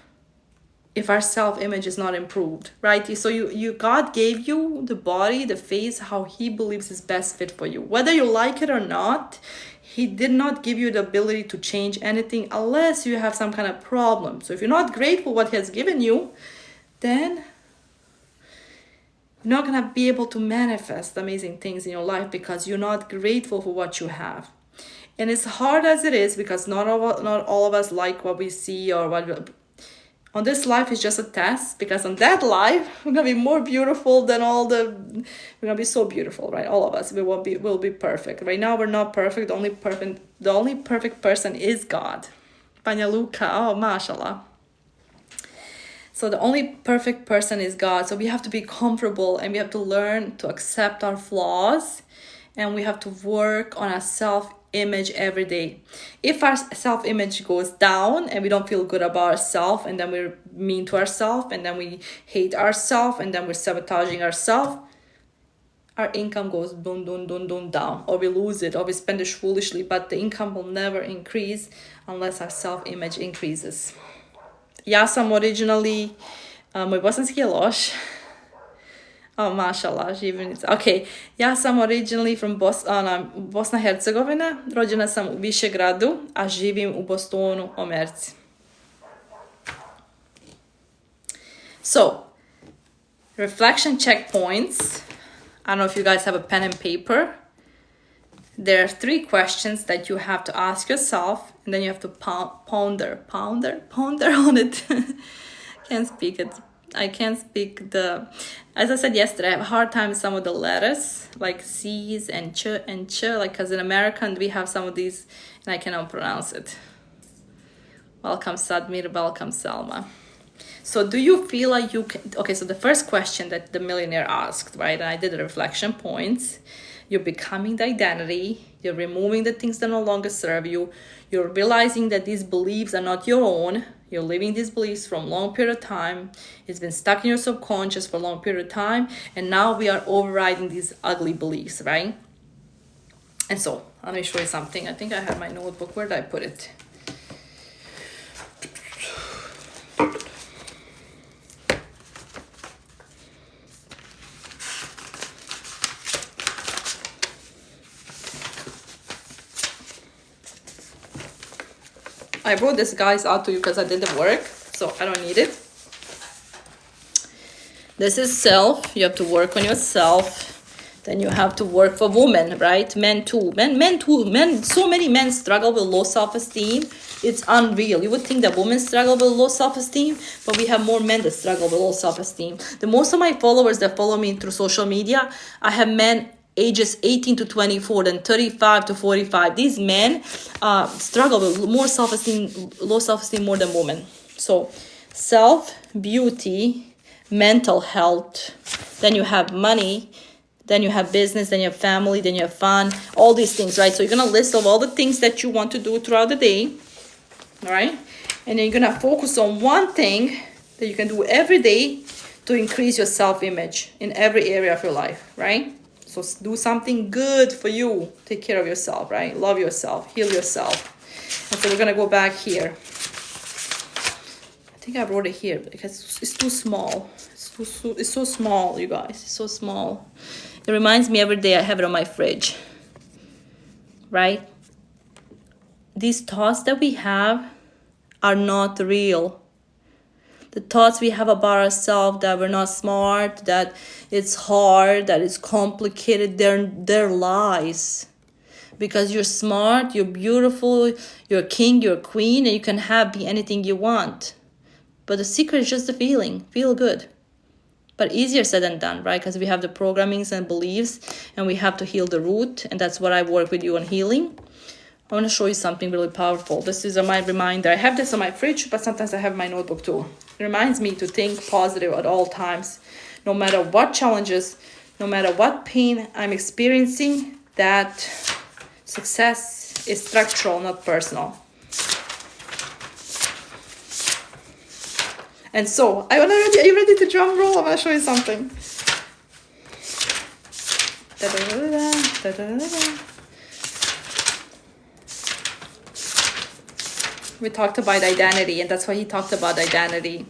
[SPEAKER 1] if our self-image is not improved, right? So God gave you the body, the face, how he believes is best fit for you. Whether you like it or not, he did not give you the ability to change anything unless you have some kind of problem. So if you're not grateful what he has given you, then you're not going to be able to manifest amazing things in your life because you're not grateful for what you have. And it's hard as it is because not all of us like what we see or on this life is just a test, because on that life we're gonna be more beautiful than we're gonna be so beautiful, right? All of us, we'll be perfect. Right now we're not perfect. The only perfect person is God. Panya Luka, oh mashallah. So the only perfect person is God. So we have to be comfortable and we have to learn to accept our flaws, and we have to work on our self-image every day. If our self-image goes down and we don't feel good about ourselves, and then we're mean to ourselves, and then we hate ourselves, and then we're sabotaging ourselves, our income goes down, or we lose it, or we spend it foolishly, but the income will never increase unless our self-image increases. Ja sam originally, moj bosanski je loš. Oh, mashallah, živnica. Ok, ja sam originally from Bosna Hercegovina. Rođena sam u Višegradu, a živim u Bostonu, u Americi. So, reflection checkpoints. I don't know if you guys have a pen and paper. There are 3 questions that you have to ask yourself, and then you have to ponder on it. Can't speak it. I can't speak as I said yesterday, I have a hard time with some of the letters, like C's and ch, like, because in American we have some of these, and I cannot pronounce it. Welcome, Sadmir. Welcome, Selma. So do you feel like you can... Okay, so the first question that the millionaire asked, right, and I did the reflection points. You're becoming the identity. You're removing the things that no longer serve you. You're realizing that these beliefs are not your own. You're living these beliefs from a long period of time. It's been stuck in your subconscious for a long period of time. And now we are overriding these ugly beliefs, right? And so, let me show you something. I think I have my notebook. Where did I put it? I wrote this guys out to you because I did the work, so I don't need it. This is self. You have to work on yourself. Then you have to work for women, right? Men too. Men too. Men. So many men struggle with low self-esteem. It's unreal. You would think that women struggle with low self-esteem, but we have more men that struggle with low self-esteem. The most of my followers that follow me through social media, I have men ages 18 to 24, then 35 to 45. These men struggle with more self-esteem, low self-esteem more than women. So self, beauty, mental health, then you have money, then you have business, then you have family, then you have fun, all these things, right? So you're going to list of all the things that you want to do throughout the day, all right? And then you're going to focus on one thing that you can do every day to increase your self-image in every area of your life, right? So do something good for you. Take care of yourself, right? Love yourself, heal yourself. And so we're going to go back here. I think I wrote it here because it's too small. It's so small, you guys. It's so small. It reminds me every day I have it on my fridge, right? These thoughts that we have are not real. The thoughts we have about ourselves, that we're not smart, that it's hard, that it's complicated, they're lies. Because you're smart, you're beautiful, you're a king, you're a queen, and you can be anything you want. But the secret is just the feeling. Feel good. But easier said than done, right? Because we have the programmings and beliefs, and we have to heal the root. And that's what I work with you on healing. I want to show you something really powerful. This is my reminder. I have this on my fridge, but sometimes I have my notebook too. It reminds me to think positive at all times. No matter what challenges, no matter what pain I'm experiencing, that success is structural, not personal. And so, are you ready to drum roll? I'm going to show you something. We talked about identity, and that's why he talked about identity.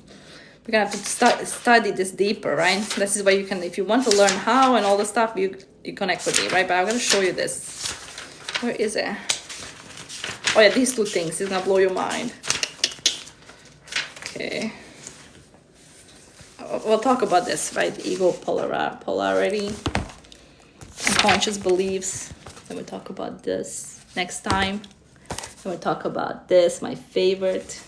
[SPEAKER 1] We're going to have to study this deeper, right? This is why you can, if you want to learn how and all the stuff, you connect with me, right? But I'm going to show you this. Where is it? Oh yeah, these two things. It's going to blow your mind. Okay. We'll talk about this, right? Ego, polarity, unconscious beliefs. Then we'll talk about this next time. Then we'll talk about this, my favorite.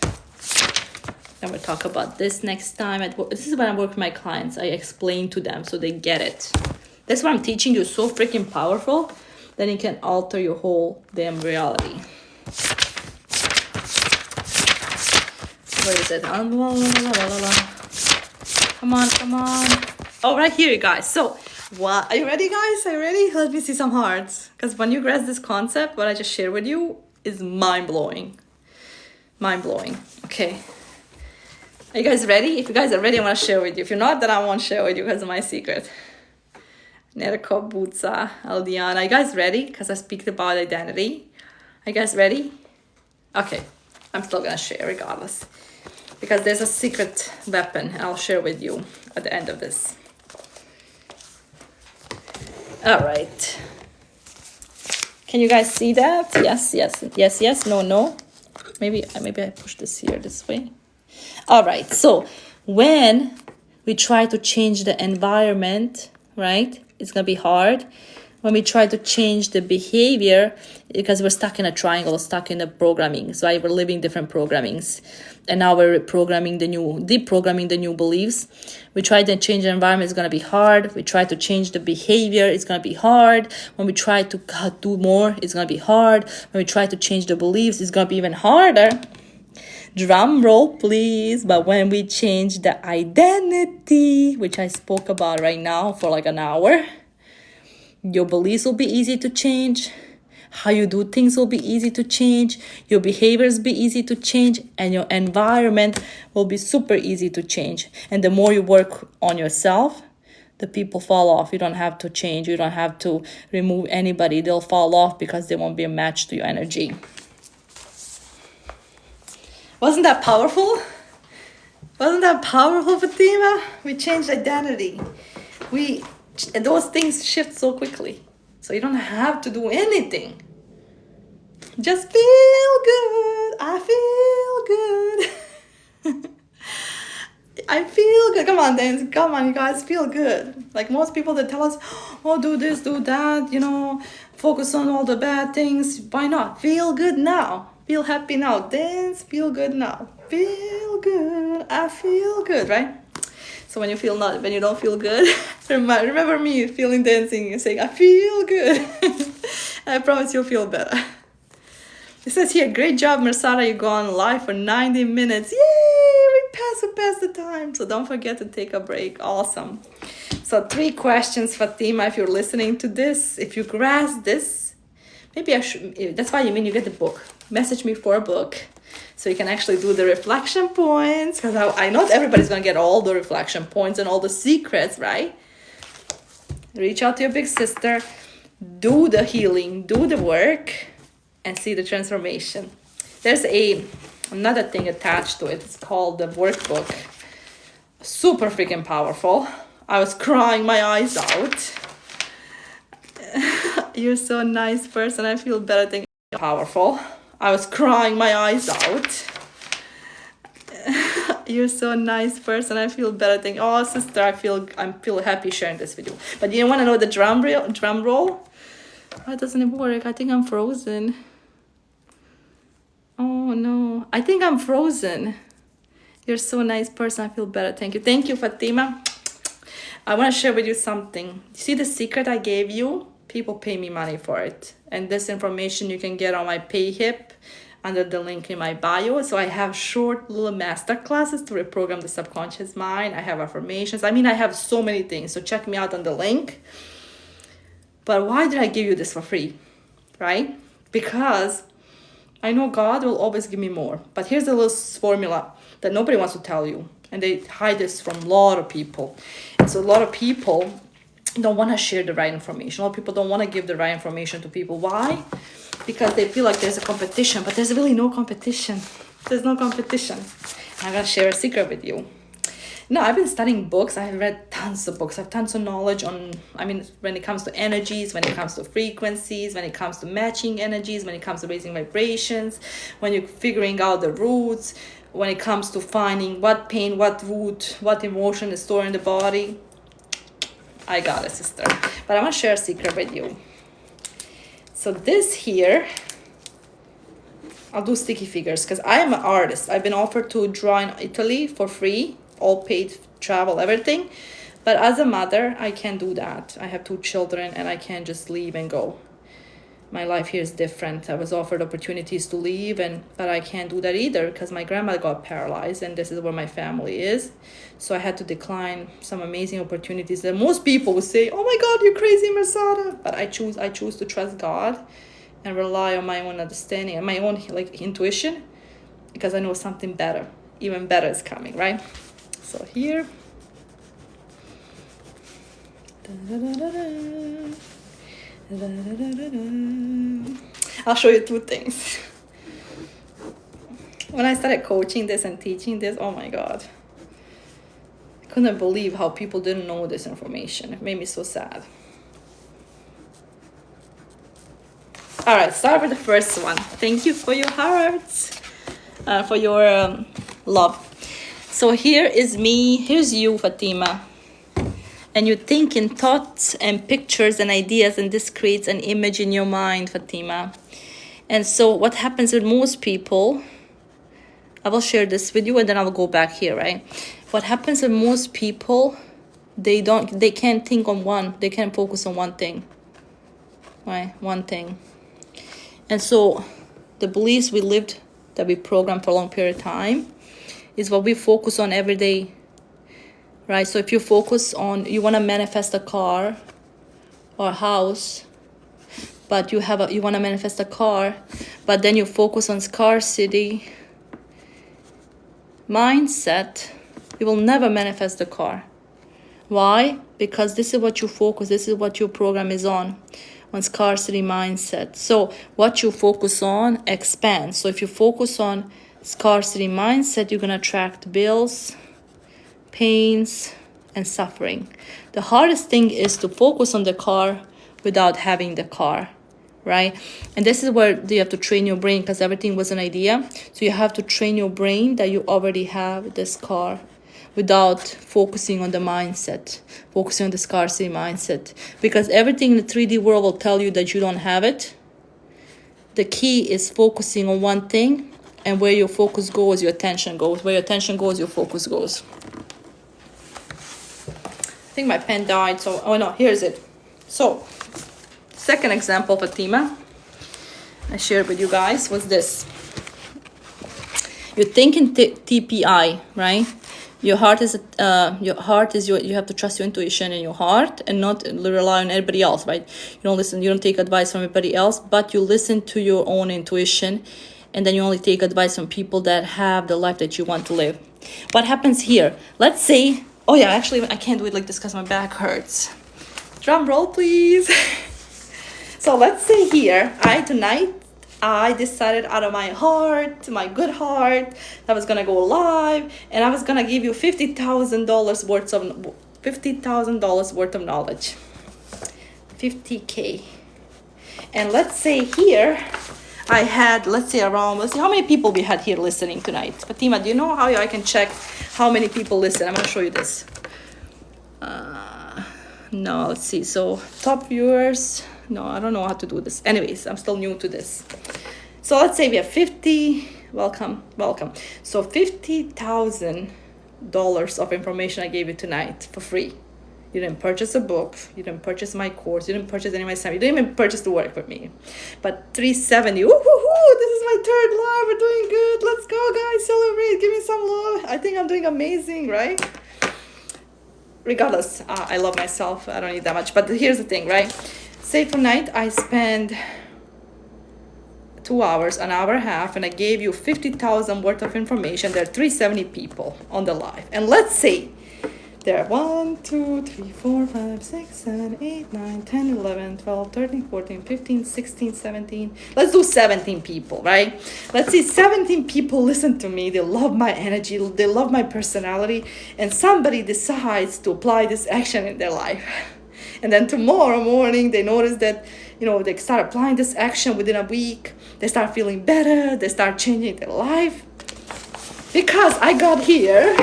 [SPEAKER 1] Then we'll talk about this next time. This is when I work with my clients. I explain to them so they get it. That's what I'm teaching you. So freaking powerful. Then it can alter your whole damn reality. Where is it? Come on. Oh, right here, you guys. So, what? Are you ready, guys? Are you ready? Let me see some hearts. Because when you grasp this concept, what I just shared with you is mind-blowing. Mind-blowing. Okay. Are you guys ready? If you guys are ready, I want to share with you. If you're not, then I won't share with you because of my secret. Nerko, Butsa, Aldiana. Are you guys ready? Because I speak about identity. Are you guys ready? Okay. I'm still going to share regardless. Because there's a secret weapon I'll share with you at the end of this. All right. Can you guys see that? Yes. No. Maybe I push this here this way. All right. So when we try to change the environment, right? It's going to be hard. When we try to change the behavior, because we're stuck in a triangle, stuck in the programming. So we're living different programmings. And now we're deprogramming the new beliefs. We try to change the environment, it's going to be hard. We try to change the behavior, it's going to be hard. When we try to do more, it's going to be hard. When we try to change the beliefs, it's going to be even harder. Drum roll, please. But when we change the identity, which I spoke about right now for like an hour, Your beliefs will be easy to change. How you do things will be easy to change. Your behaviors be easy to change. And your environment will be super easy to change. And the more you work on yourself, the people fall off. You don't have to change. You don't have to remove anybody. They'll fall off because they won't be a match to your energy. Wasn't that powerful? Wasn't that powerful, Fatima? We changed identity. And those things shift so quickly. So you don't have to do anything. Just feel good. I feel good. I feel good. Come on, dance. Come on, you guys. Feel good. Like most people that tell us, oh, do this, do that, focus on all the bad things. Why not? Feel good now. Feel happy now. Dance. Feel good now. Feel good. I feel good, right? So when you don't feel good, remember me feeling dancing and saying, I feel good. I promise you'll feel better. It says here, great job, Mersada. You go on live for 90 minutes. Yay! We passed the time. So don't forget to take a break. Awesome. So 3 questions, Fatima, if you're listening to this. If you grasp this, maybe I should, that's why you get the book. Message me for a book. So you can actually do the reflection points. Because I know everybody's going to get all the reflection points and all the secrets, right? Reach out to your big sister. Do the healing. Do the work. And see the transformation. There's another thing attached to it. It's called the workbook. Super freaking powerful. I was crying my eyes out. You're so nice person. I feel better thinking powerful. I was crying my eyes out. You're so nice person. I feel better thinking, oh sister, I feel happy sharing this with you. But you want to know the drum roll? Oh, it doesn't work. I think I'm frozen. Oh no, I think I'm frozen. You're so nice person. I feel better. Thank you. Thank you, Fatima. I want to share with you something. You see the secret I gave you? People pay me money for it. And this information you can get on my PayHip under the link in my bio. So I have short little master classes to reprogram the subconscious mind. I have affirmations. I have so many things. So check me out on the link. But why did I give you this for free? Right? Because I know God will always give me more. But here's a little formula that nobody wants to tell you. And they hide this from a lot of people. And so a lot of people don't want to share the right information. A lot of people don't want to give the right information to people. Why? Because they feel like there's a competition. But there's really no competition. There's no competition. I'm going to share a secret with you. No, I've been studying books. I have read tons of books. I have tons of knowledge on, when it comes to energies, when it comes to frequencies, when it comes to matching energies, when it comes to raising vibrations, when you're figuring out the roots, when it comes to finding what pain, what root, what emotion is stored in the body. I got it, sister. But I want to share a secret with you. So this here, I'll do sticky figures because I am an artist. I've been offered to draw in Italy for free. All paid travel, everything. But as a mother, I can't do that. I have 2 children and I can't just leave and go. My life here is different. I was offered opportunities to leave, but I can't do that either because my grandma got paralyzed and this is where my family is. So I had to decline some amazing opportunities that most people would say, oh my God, you're crazy, Mersada. But I choose to trust God and rely on my own understanding and my own intuition because I know something better, even better is coming, right? So here, I'll show you 2 things. When I started coaching this and teaching this, oh my God, I couldn't believe how people didn't know this information. It made me so sad. All right, start with the first one. Thank you for your hearts, for your love. So here is me, here's you, Fatima. And you think in thoughts and pictures and ideas, and this creates an image in your mind, Fatima. And so what happens with most people, I will share this with you and then I will go back here, right? What happens with most people, they can't think on one, they can't focus on one thing, right? One thing. And so the beliefs we lived, that we programmed for a long period of time, is what we focus on every day, right? So if you focus on, you want to manifest a car or a house, but you want to manifest a car, but then you focus on scarcity mindset, you will never manifest the car. Why? Because this is what you focus, this is what your program is on scarcity mindset. So what you focus on expands. So if you focus on scarcity mindset, you're going to attract bills, pains, and suffering. The hardest thing is to focus on the car without having the car, right? And this is where you have to train your brain, because everything was an idea. So you have to train your brain that you already have this car without focusing on the mindset, focusing on the scarcity mindset. Because everything in the 3D world will tell you that you don't have it. The key is focusing on one thing, and where your focus goes, your attention goes. Where your attention goes, your focus goes. I think my pen died, so, oh no, here's it. So, second example, Fatima, I shared with you guys was this. You're thinking TPI, right? Your heart is you have to trust your intuition and your heart, and not rely on everybody else, right? You don't take advice from everybody else, but you listen to your own intuition, and then you only take advice from people that have the life that you want to live. What happens here? Let's say, oh yeah, actually I can't do it like this because my back hurts. Drum roll, please. So let's say here, tonight I decided out of my heart, my good heart, that I was gonna go live, and I was gonna give you $50,000 worth of knowledge, 50K. And let's say here, I had, let's see how many people we had here listening tonight. Fatima, do you know how I can check how many people listen? I'm gonna show you this. No, let's see. So top viewers. No, I don't know how to do this. Anyways, I'm still new to this. So let's say we have 50. Welcome. So $50,000 of information I gave you tonight for free. You didn't purchase a book. You didn't purchase my course. You didn't purchase any of my stuff. You didn't even purchase the work with me. But 370. Woohoo! This is my third live. We're doing good. Let's go, guys. Celebrate. Give me some love. I think I'm doing amazing, right? Regardless, I love myself. I don't need that much. But here's the thing, right? Say for night I spend 2 hours, an hour and a half, and I gave you 50,000 worth of information. There are 370 people on the live. And let's say there are 1, 2, 3, 4, 5, 6, 7, 8, 9, 10, 11, 12, 13, 14, 15, 16, 17. Let's do 17 people, right? Let's see, 17 people listen to me. They love my energy. They love my personality. And somebody decides to apply this action in their life. And then tomorrow morning, they notice that, they start applying this action within a week. They start feeling better. They start changing their life. Because I got here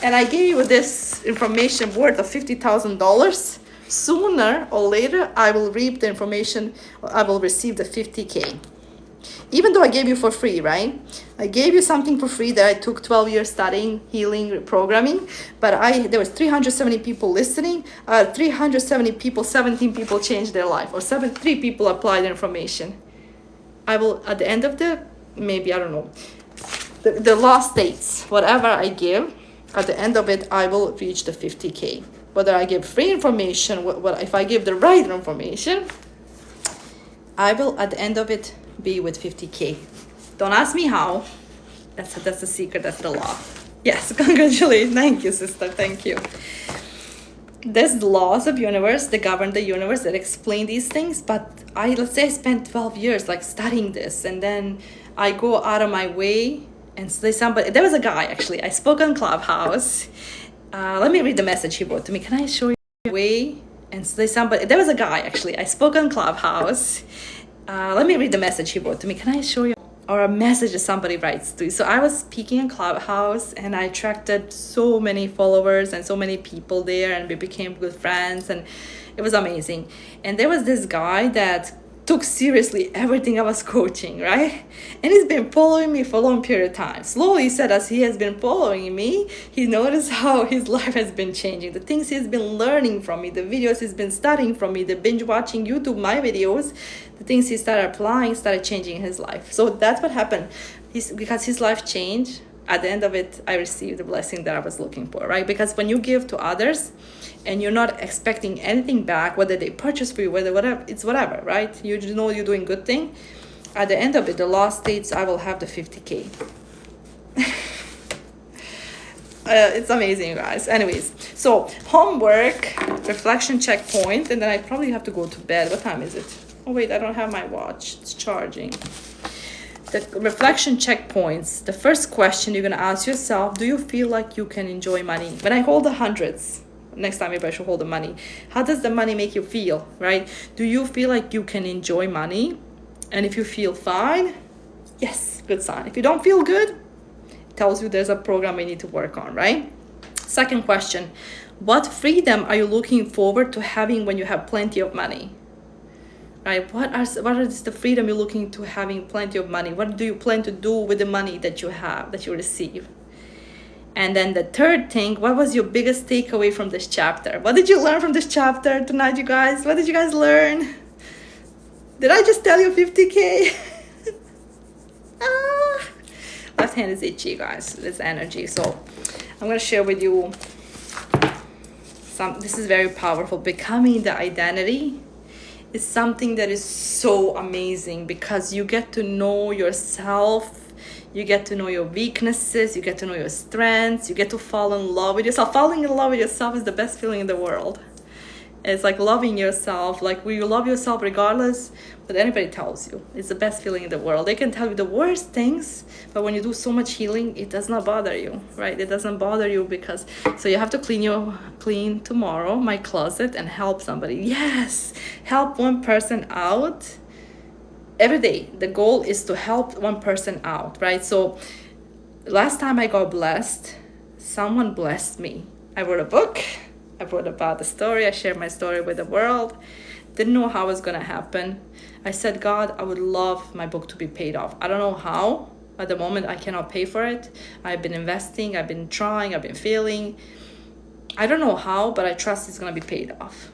[SPEAKER 1] and I gave you this information worth of $50,000, sooner or later, I will reap the information. I will receive the 50K. Even though I gave you for free, right? I gave you something for free that I took 12 years studying, healing, programming. But there was 370 people listening. 370 people, 17 people changed their life. Or 3 people applied the information. I will, at the end of maybe, I don't know, the last dates, whatever I give, at the end of it, I will reach the 50K. Whether I give free information, if I give the right information, I will, at the end of it, be with 50K. Don't ask me how. That's the secret. That's the law. Yes, congratulations. Thank you, sister. Thank you. There's the laws of universe that govern the universe that explain these things. But let's say I spent 12 years studying this, and then I go out of my way and say somebody. There was a guy actually. I spoke on Clubhouse. Let me read the message he wrote to me. Can I show you way and say somebody? There was a guy actually. I spoke on Clubhouse. Let me read the message he wrote to me. Can I show you? Or a message that somebody writes to you. So I was speaking in Clubhouse and I attracted so many followers and so many people there, and we became good friends, and it was amazing. And there was this guy that took seriously everything I was coaching, right? And he's been following me for a long period of time. Slowly, he said, as he has been following me, he noticed how his life has been changing. The things he's been learning from me, the videos he's been studying from me, the binge watching YouTube, my videos, the things he started applying, started changing his life. So that's what happened. Because his life changed, at the end of it, I received the blessing that I was looking for, right? Because when you give to others and you're not expecting anything back, whether they purchase for you, whether whatever, it's whatever, right? You just know you're doing good thing. At the end of it, the law states I will have the 50K. It's amazing, you guys. Anyways, so homework, reflection checkpoint, and then I probably have to go to bed. What time is it? Oh wait, I don't have my watch. It's charging. The reflection checkpoints. The first question you're gonna ask yourself: do you feel like you can enjoy money? When I hold the hundreds, next time maybe I should hold the money. How does the money make you feel, right? Do you feel like you can enjoy money? And if you feel fine, yes, good sign. If you don't feel good, tells you there's a program you need to work on, right? Second question, what freedom are you looking forward to having when you have plenty of money? Right? What is the freedom you're looking to having plenty of money? What do you plan to do with the money that you have, that you receive? And then the third thing, what was your biggest takeaway from this chapter? What did you learn from this chapter tonight, you guys? What did you guys learn? Did I just tell you 50K? Left hand is itchy, guys. It's energy. So I'm going to share with you this is very powerful. Becoming the identity is something that is so amazing because you get to know yourself. You get to know your weaknesses. You get to know your strengths. You get to fall in love with yourself. Falling in love with yourself is the best feeling in the world. It's like loving yourself. Like you love yourself regardless what anybody tells you. It's the best feeling in the world. They can tell you the worst things, but when you do so much healing, it does not bother you, right? It doesn't bother you because, so you have to clean tomorrow my closet and help somebody. Yes, help one person out every day. The goal is to help one person out, right? So last time I got blessed, someone blessed me. I wrote a book. I wrote about the story. I shared my story with the world. Didn't know how it was going to happen. I said, God, I would love my book to be paid off. I don't know how. At the moment, I cannot pay for it. I've been investing. I've been trying. I've been failing. I don't know how, but I trust it's going to be paid off.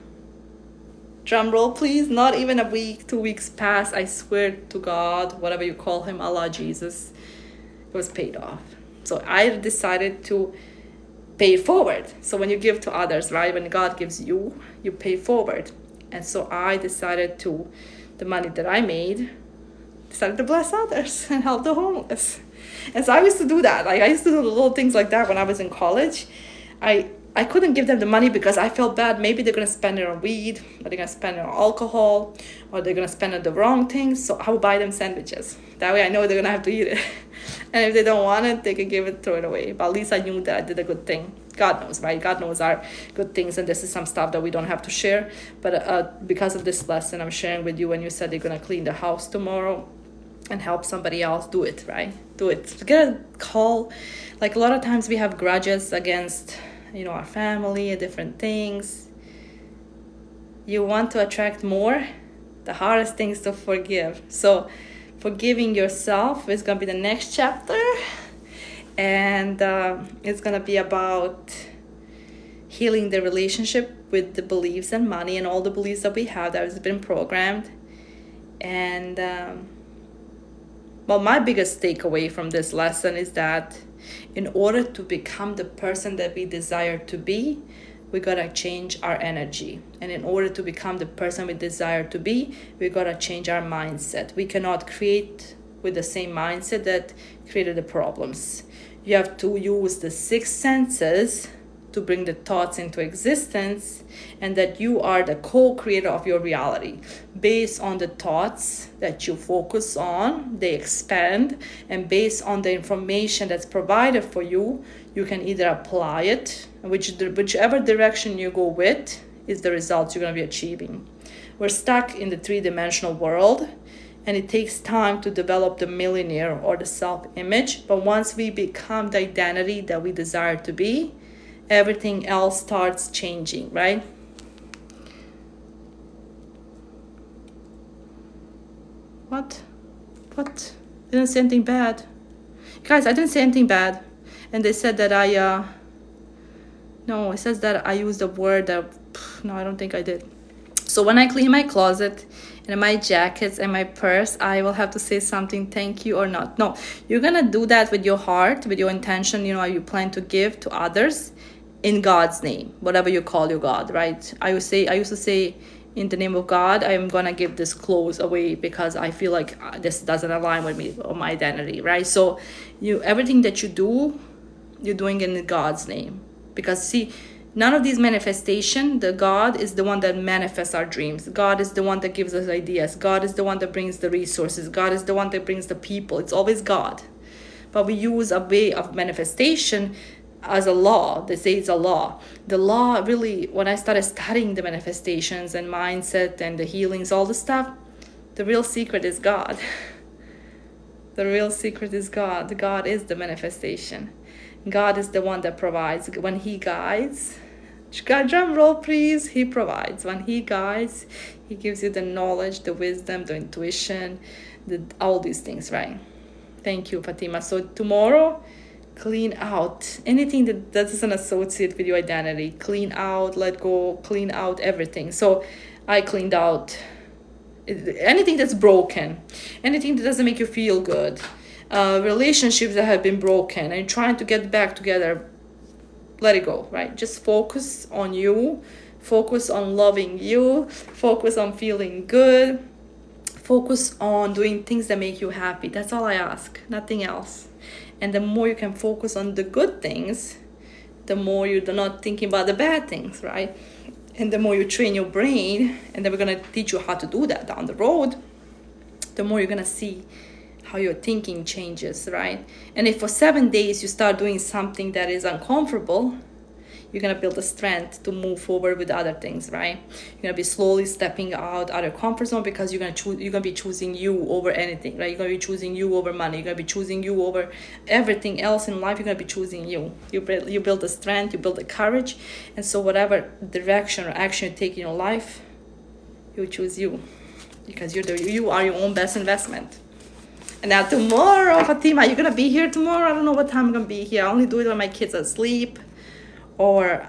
[SPEAKER 1] Drum roll, please. Not even a week, 2 weeks passed. I swear to God, whatever you call him, Allah, Jesus, it was paid off. So I decided to pay forward. So when you give to others, right, when God gives you, you pay forward. And so I decided to, the money that I made, decided to bless others and help the homeless. And so I used to do that. Like I used to do little things like that when I was in college. I couldn't give them the money because I felt bad. Maybe they're going to spend it on weed, or they're going to spend it on alcohol, or they're going to spend it on the wrong things. So I would buy them sandwiches. That way I know they're going to have to eat it. And if they don't want it, they can give it, throw it away. But at least I knew that I did a good thing. God knows, right? God knows our good things. And this is some stuff that we don't have to share. But because of this lesson I'm sharing with you, when you said you're going to clean the house tomorrow and help somebody else, do it, right? Do it. Get a call. Like a lot of times we have grudges against, our family and different things. You want to attract more? The hardest thing is to forgive. So forgiving yourself is going to be the next chapter. And it's going to be about healing the relationship with the beliefs and money and all the beliefs that we have that has been programmed. And my biggest takeaway from this lesson is that in order to become the person that we desire to be, we gotta change our energy. And in order to become the person we desire to be, we gotta change our mindset. We cannot create with the same mindset that created the problems. You have to use the 6 senses to bring the thoughts into existence, and that you are the co-creator of your reality. Based on the thoughts that you focus on, they expand, and based on the information that's provided for you, you can either apply it, whichever direction you go with is the results you're going to be achieving. We're stuck in the 3-dimensional world, and it takes time to develop the millionaire or the self-image, but once we become the identity that we desire to be, everything else starts changing, right? What? I didn't say anything bad. Guys, I didn't say anything bad. And they said that no, it says that I used the word that, no, I don't think I did. So when I clean my closet and my jackets and my purse, I will have to say something, thank you or not. No, you're gonna do that with your heart, with your intention, you plan to give to others in God's name, whatever you call your God, right? I used to say, in the name of God, I'm gonna give this clothes away because I feel like this doesn't align with me or my identity, right? So everything that you do, you're doing in God's name. Because see, none of these manifestation, the God is the one that manifests our dreams. God is the one that gives us ideas. God is the one that brings the resources. God is the one that brings the people. It's always God. But we use a way of manifestation as a law. They say it's a law. The law really, when I started studying the manifestations and mindset and the healings, all the stuff, the real secret is God. The real secret is God. God is the manifestation. God is the one that provides. When He guides, drum roll please, He provides. When He guides, He gives you the knowledge, the wisdom, the intuition, all these things, right? Thank you, Fatima. So tomorrow, clean out anything that doesn't associate with your identity. Clean out, let go, clean out everything. So I cleaned out anything that's broken, anything that doesn't make you feel good, relationships that have been broken and trying to get back together. Let it go, right? Just focus on you, focus on loving you, focus on feeling good, focus on doing things that make you happy. That's all I ask, nothing else. And the more you can focus on the good things, the more you're not thinking about the bad things, right? And the more you train your brain, and then we're going to teach you how to do that down the road, the more you're going to see how your thinking changes, right? And if for 7 days you start doing something that is uncomfortable, you're going to build the strength to move forward with other things, right? You're going to be slowly stepping out of your comfort zone because you're going to be choosing you over anything, right? You're going to be choosing you over money. You're going to be choosing you over everything else in life. You're going to be choosing you. You build the strength, you build the courage. And so whatever direction or action you take in your life, you choose you because you are your own best investment. And now tomorrow, Fatima, you're going to be here tomorrow? I don't know what time I'm going to be here. I only do it when my kids are asleep, or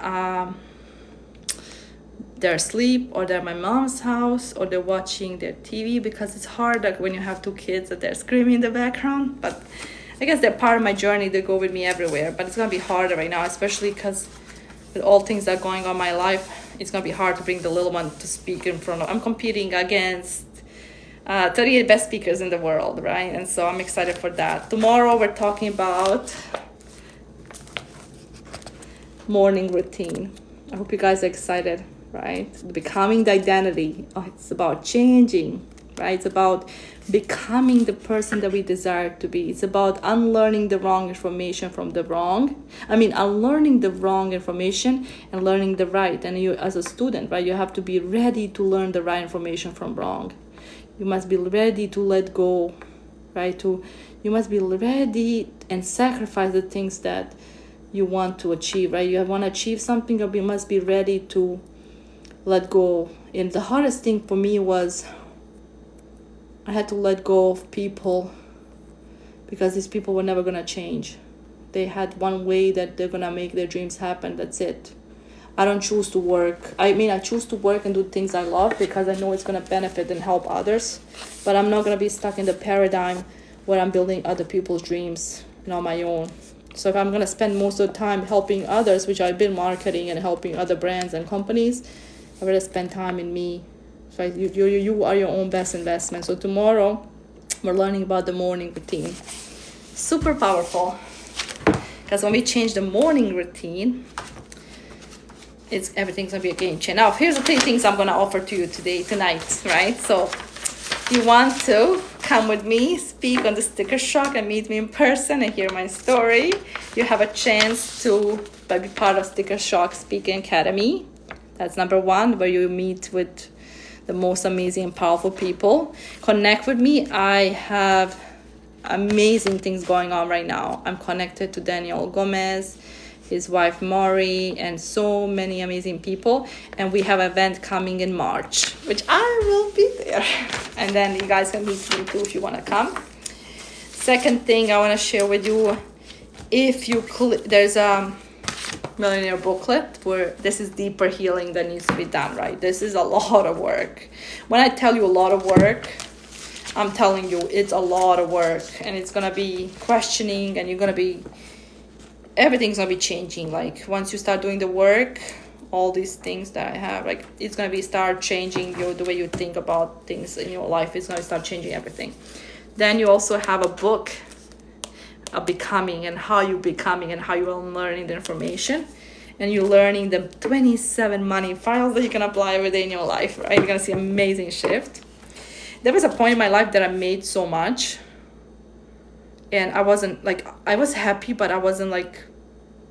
[SPEAKER 1] they're asleep, or they're at my mom's house, or they're watching their TV, because it's hard like when you have 2 kids that they're screaming in the background. But I guess they're part of my journey. They go with me everywhere. But it's going to be harder right now, especially because with all things that are going on in my life, it's going to be hard to bring the little one to speak in front of. I'm competing against 38 best speakers in the world, right? And so I'm excited for that. Tomorrow we're talking about morning routine. I hope you guys are excited, right? Becoming the identity. It's about changing, right? It's about becoming the person that we desire to be. It's about unlearning the wrong information from the wrong. Unlearning the wrong information and learning the right. And you, as a student, right, you have to be ready to learn the right information from wrong. You must be ready to let go, right? You must be ready and sacrifice the things that you want to achieve, right? You want to achieve something, or you must be ready to let go. And the hardest thing for me was I had to let go of people, because these people were never going to change. They had one way that they're going to make their dreams happen. That's it. I don't choose to work. I choose to work and do things I love because I know it's going to benefit and help others. But I'm not going to be stuck in the paradigm where I'm building other people's dreams on my own. So if I'm going to spend most of the time helping others, which I've been marketing and helping other brands and companies, I'd rather spend time in me. So you are your own best investment. So tomorrow, we're learning about the morning routine. Super powerful. Because when we change the morning routine, everything's going to be a game changer. Now, here's the 3 things I'm going to offer to you tonight, right? So if you want to come with me, speak on the Sticker Shock and meet me in person and hear my story, you have a chance to be part of Sticker Shock Speaking Academy. That's number 1, where you meet with the most amazing and powerful people. Connect with me. I have amazing things going on right now. I'm connected to Daniel Gomez, his wife Maury, and so many amazing people. And we have an event coming in March, which I will be there. And then you guys can meet me too if you want to come. Second thing I want to share with you, if you there's Millionaire booklet, where this is deeper healing that needs to be done, right? This is a lot of work. When I tell you a lot of work, I'm telling you it's a lot of work, and it's gonna be questioning, and everything's gonna be changing. Like once you start doing the work, all these things that I have, like it's gonna be start changing the way you think about things in your life. It's gonna start changing everything. Then you also have a book of becoming, and how you're becoming, and how you're learning the information, and you're learning the 27 money files that you can apply every day in your life, right? You're gonna see amazing shift. There was a point in my life that I made so much, and I wasn't like, I was happy, but I wasn't like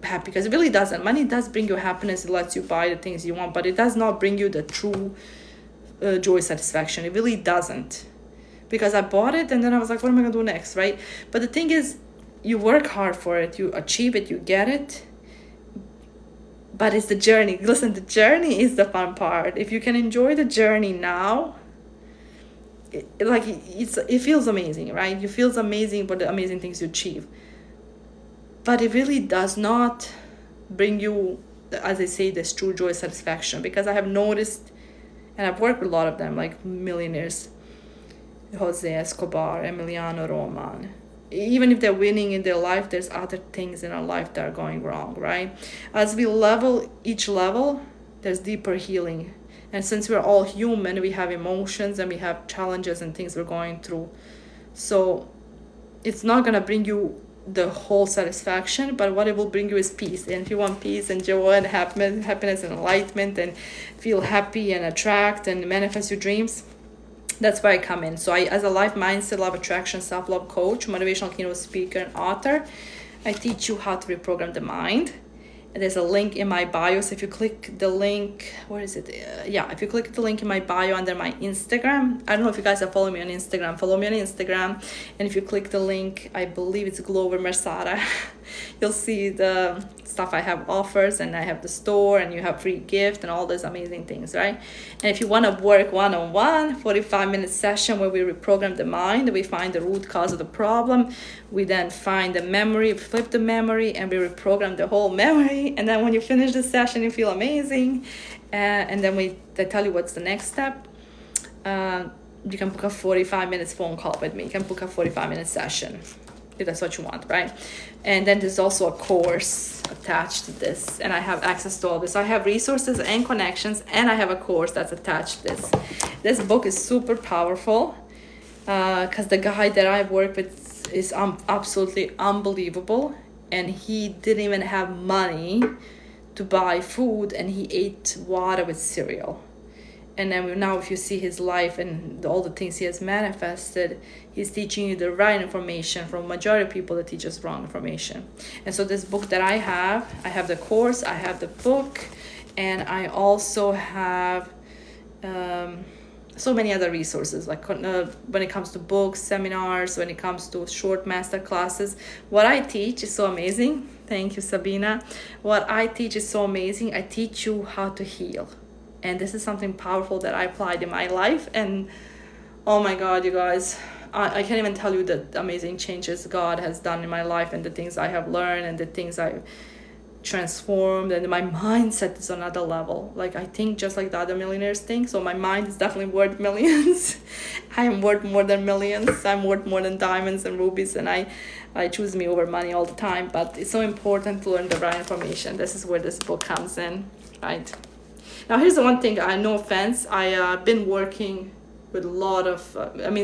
[SPEAKER 1] happy, because it really doesn't. Money does bring you happiness. It lets you buy the things you want, but it does not bring you the true joy, satisfaction. It really doesn't, because I bought it and then I was like, what am I gonna do next, right? But the thing is, you work hard for it, you achieve it, you get it, but it's the journey. Listen, the journey is the fun part. If you can enjoy the journey now, it feels amazing, right? You feels amazing for the amazing things you achieve, but it really does not bring you, as I say, this true joy, satisfaction. Because I have noticed, and I've worked with a lot of them, like millionaires, Jose Escobar, Emiliano Roman. Even if they're winning in their life, there's other things in our life that are going wrong, right? As we level each level, there's deeper healing. And since we're all human, we have emotions and we have challenges and things we're going through. So it's not gonna bring you the whole satisfaction, but what it will bring you is peace. And if you want peace and joy and happiness and enlightenment, and feel happy and attract and manifest your dreams, that's where I come in. So I, as a life mindset, love attraction, self-love coach, motivational keynote speaker, and author, I teach you how to reprogram the mind. And there's a link in my bio. So if you click the link, where is it? If you click the link in my bio under my Instagram, I don't know if you guys are following me on Instagram, follow me on Instagram. And if you click the link, I believe it's Glover Mersara, you'll see the stuff I have offers, and I have the store, and you have free gift and all those amazing things, right? And if you want to work one-on-one, 45-minute session where we reprogram the mind, we find the root cause of the problem, we then find the memory, flip the memory, and we reprogram the whole memory. And then when you finish the session, you feel amazing. And then they tell you what's the next step. You can book a 45 minutes phone call with me. You can book a 45-minute session if that's what you want, right? And then there's also a course attached to this, and I have access to all this. So I have resources and connections, and I have a course that's attached to this. This book is super powerful, because the guy that I work with is absolutely unbelievable, and he didn't even have money to buy food, and he ate water with cereal. And then now if you see his life and all the things he has manifested, he's teaching you the right information from majority of people that teach us wrong information. And so this book that I have the course, I have the book, and I also have so many other resources, like when it comes to books, seminars, when it comes to short master classes. What I teach is so amazing. Thank you, Sabina. What I teach is so amazing. I teach you how to heal. And this is something powerful that I applied in my life. And oh my God, you guys, I can't even tell you the amazing changes God has done in my life, and the things I have learned, and the things I've transformed, and my mindset is on another level. Like I think just like the other millionaires think. So my mind is definitely worth millions. I am worth more than millions. I'm worth more than diamonds and rubies, and I choose me over money all the time. But it's so important to learn the right information. This is where this book comes in, right? Now, here's the one thing, no offense, I've been working with a lot of,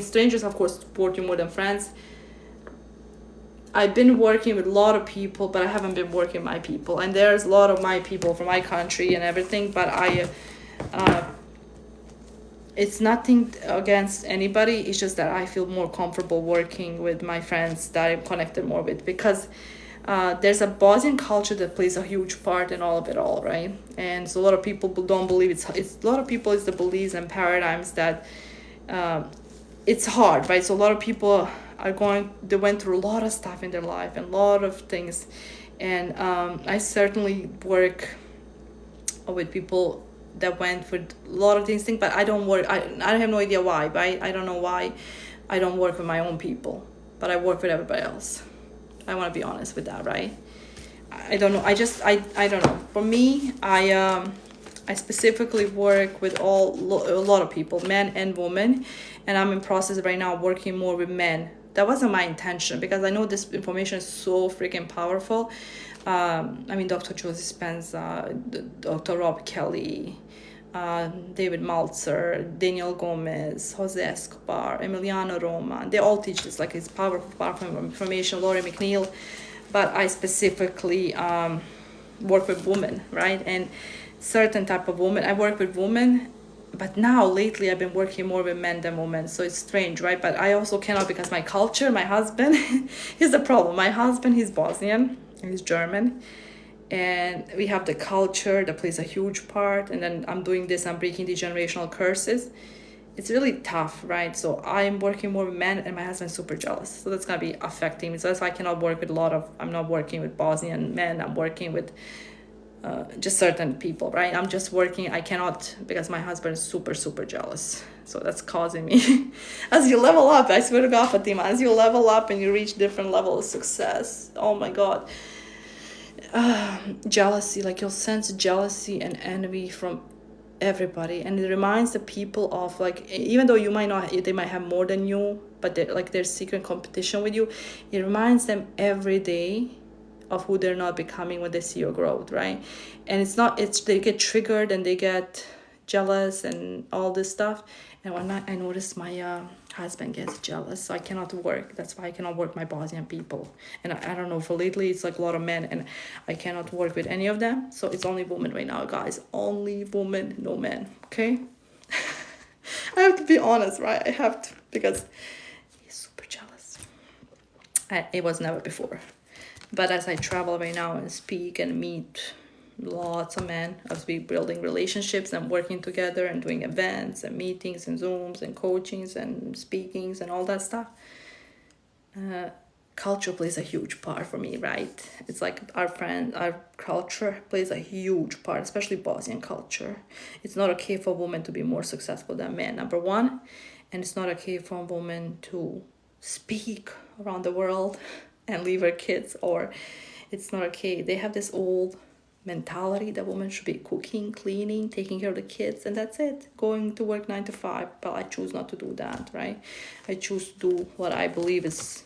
[SPEAKER 1] strangers, of course, support you more than friends. I've been working with a lot of people, but I haven't been working with my people. And there's a lot of my people from my country and everything, but it's nothing against anybody. It's just that I feel more comfortable working with my friends that I'm connected more with, because there's a Bosnian culture that plays a huge part in all of it all, right? And so a lot of people don't believe it's a lot of people, it's the beliefs and paradigms that it's hard, right? So a lot of people they went through a lot of stuff in their life and a lot of things. And I certainly work with people that went through a lot of things, but I don't work, I have no idea why, right? I don't know why I don't work with my own people, but I work with everybody else. I want to be honest with that, right? I don't know. I don't know. For me, I specifically work with a lot of people, men and women, and I'm in process right now working more with men. That wasn't my intention because I know this information is so freaking powerful. I mean, Dr. Josie Dispenza, Dr. Rob Kelly, David Maltzer, Daniel Gomez, Jose Escobar, Emiliano Roma. They all teach this, like it's powerful information. Laurie McNeil, but I specifically work with women, right? And certain type of women. I work with women, but now lately I've been working more with men than women. So it's strange, right? But I also cannot because my culture, my husband, here's the problem. My husband, he's Bosnian, he's German, and we have the culture that plays a huge part. And then I'm doing this, I'm breaking these generational curses. It's really tough, right? So I'm working more with men, and my husband's super jealous. So that's gonna be affecting me. So that's why I cannot work with I'm not working with Bosnian men. I'm working with just certain people, right? I'm just working. I cannot because my husband is super, super jealous. So that's causing me. As you level up, I swear to God, Fatima, as you level up and you reach different levels of success, oh my God, jealousy, like you'll sense jealousy and envy from everybody, and it reminds the people of, like, even though you might not, they might have more than you, but they're like there's secret competition with you. It reminds them every day of who they're not becoming when they see your growth, right? And it's they get triggered and they get jealous and all this stuff. And one night I noticed my husband gets jealous, so I cannot work. That's why I cannot work my Bosnian people. And I don't know, for lately it's like a lot of men, and I cannot work with any of them. So it's only women right now, guys. Only women, no men. Okay. I have to be honest, right? I have to, because he's super jealous. It was never before. But as I travel right now and speak and meet lots of men, as we building relationships and working together and doing events and meetings and Zooms and coachings and speakings and all that stuff, culture plays a huge part for me, right? It's like our culture plays a huge part, especially Bosnian culture. It's not okay for women to be more successful than men, number one. And it's not okay for a woman to speak around the world and leave her kids, or it's not okay. They have this old mentality that women should be cooking, cleaning, taking care of the kids, and that's it. Going to work 9 to 5. But I choose not to do that, right? I choose to do what I believe is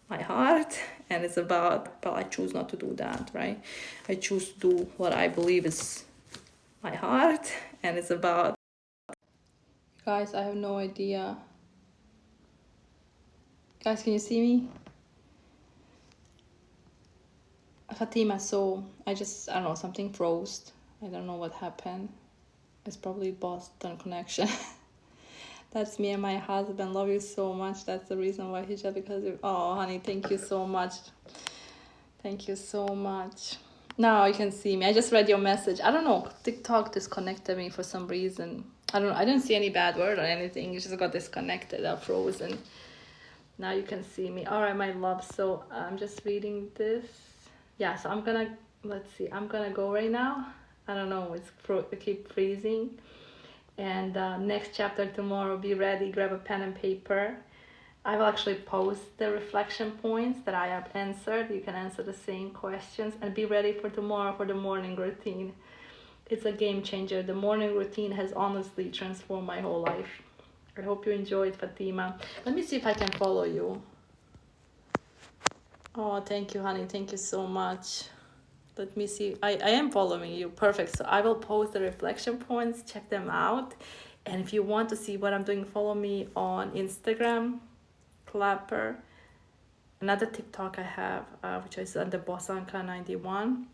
[SPEAKER 1] my heart, and it's about, but I choose not to do that, right? I choose to do what I believe is my heart, and it's about. Guys, I have no idea. Guys, can you see me? Fatima, so I don't know, something froze. I don't know what happened. It's probably Boston connection. That's me and my husband. Love you so much. That's the reason why he's just because of, oh, honey, thank you so much. Thank you so much. Now you can see me. I just read your message. I don't know. TikTok disconnected me for some reason. I don't know. I didn't see any bad word or anything. It just got disconnected or frozen. Now you can see me. All right, my love. So I'm just reading this. Yeah, so I'm gonna, let's see. I'm gonna go right now. I don't know. It keep freezing. And next chapter tomorrow. Be ready. Grab a pen and paper. I will actually post the reflection points that I have answered. You can answer the same questions and be ready for tomorrow for the morning routine. It's a game changer. The morning routine has honestly transformed my whole life. I hope you enjoyed, Fatima. Let me see if I can follow you. Oh, thank you, honey. Thank you so much. Let me see. I am following you. Perfect. So I will post the reflection points. Check them out. And if you want to see what I'm doing, follow me on Instagram, Clapper. Another TikTok I have, which is under Bosanka91.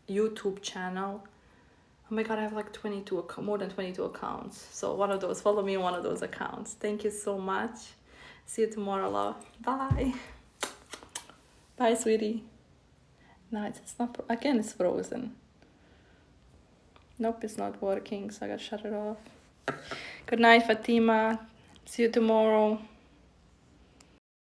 [SPEAKER 1] YouTube channel. Oh my God, I have like more than 22 accounts. So one of those, follow me on one of those accounts. Thank you so much. See you tomorrow, love. Bye. Bye, sweetie. No, it's not, again, it's frozen. Nope, it's not working, so I gotta shut it off. Good night, Fatima. See you tomorrow.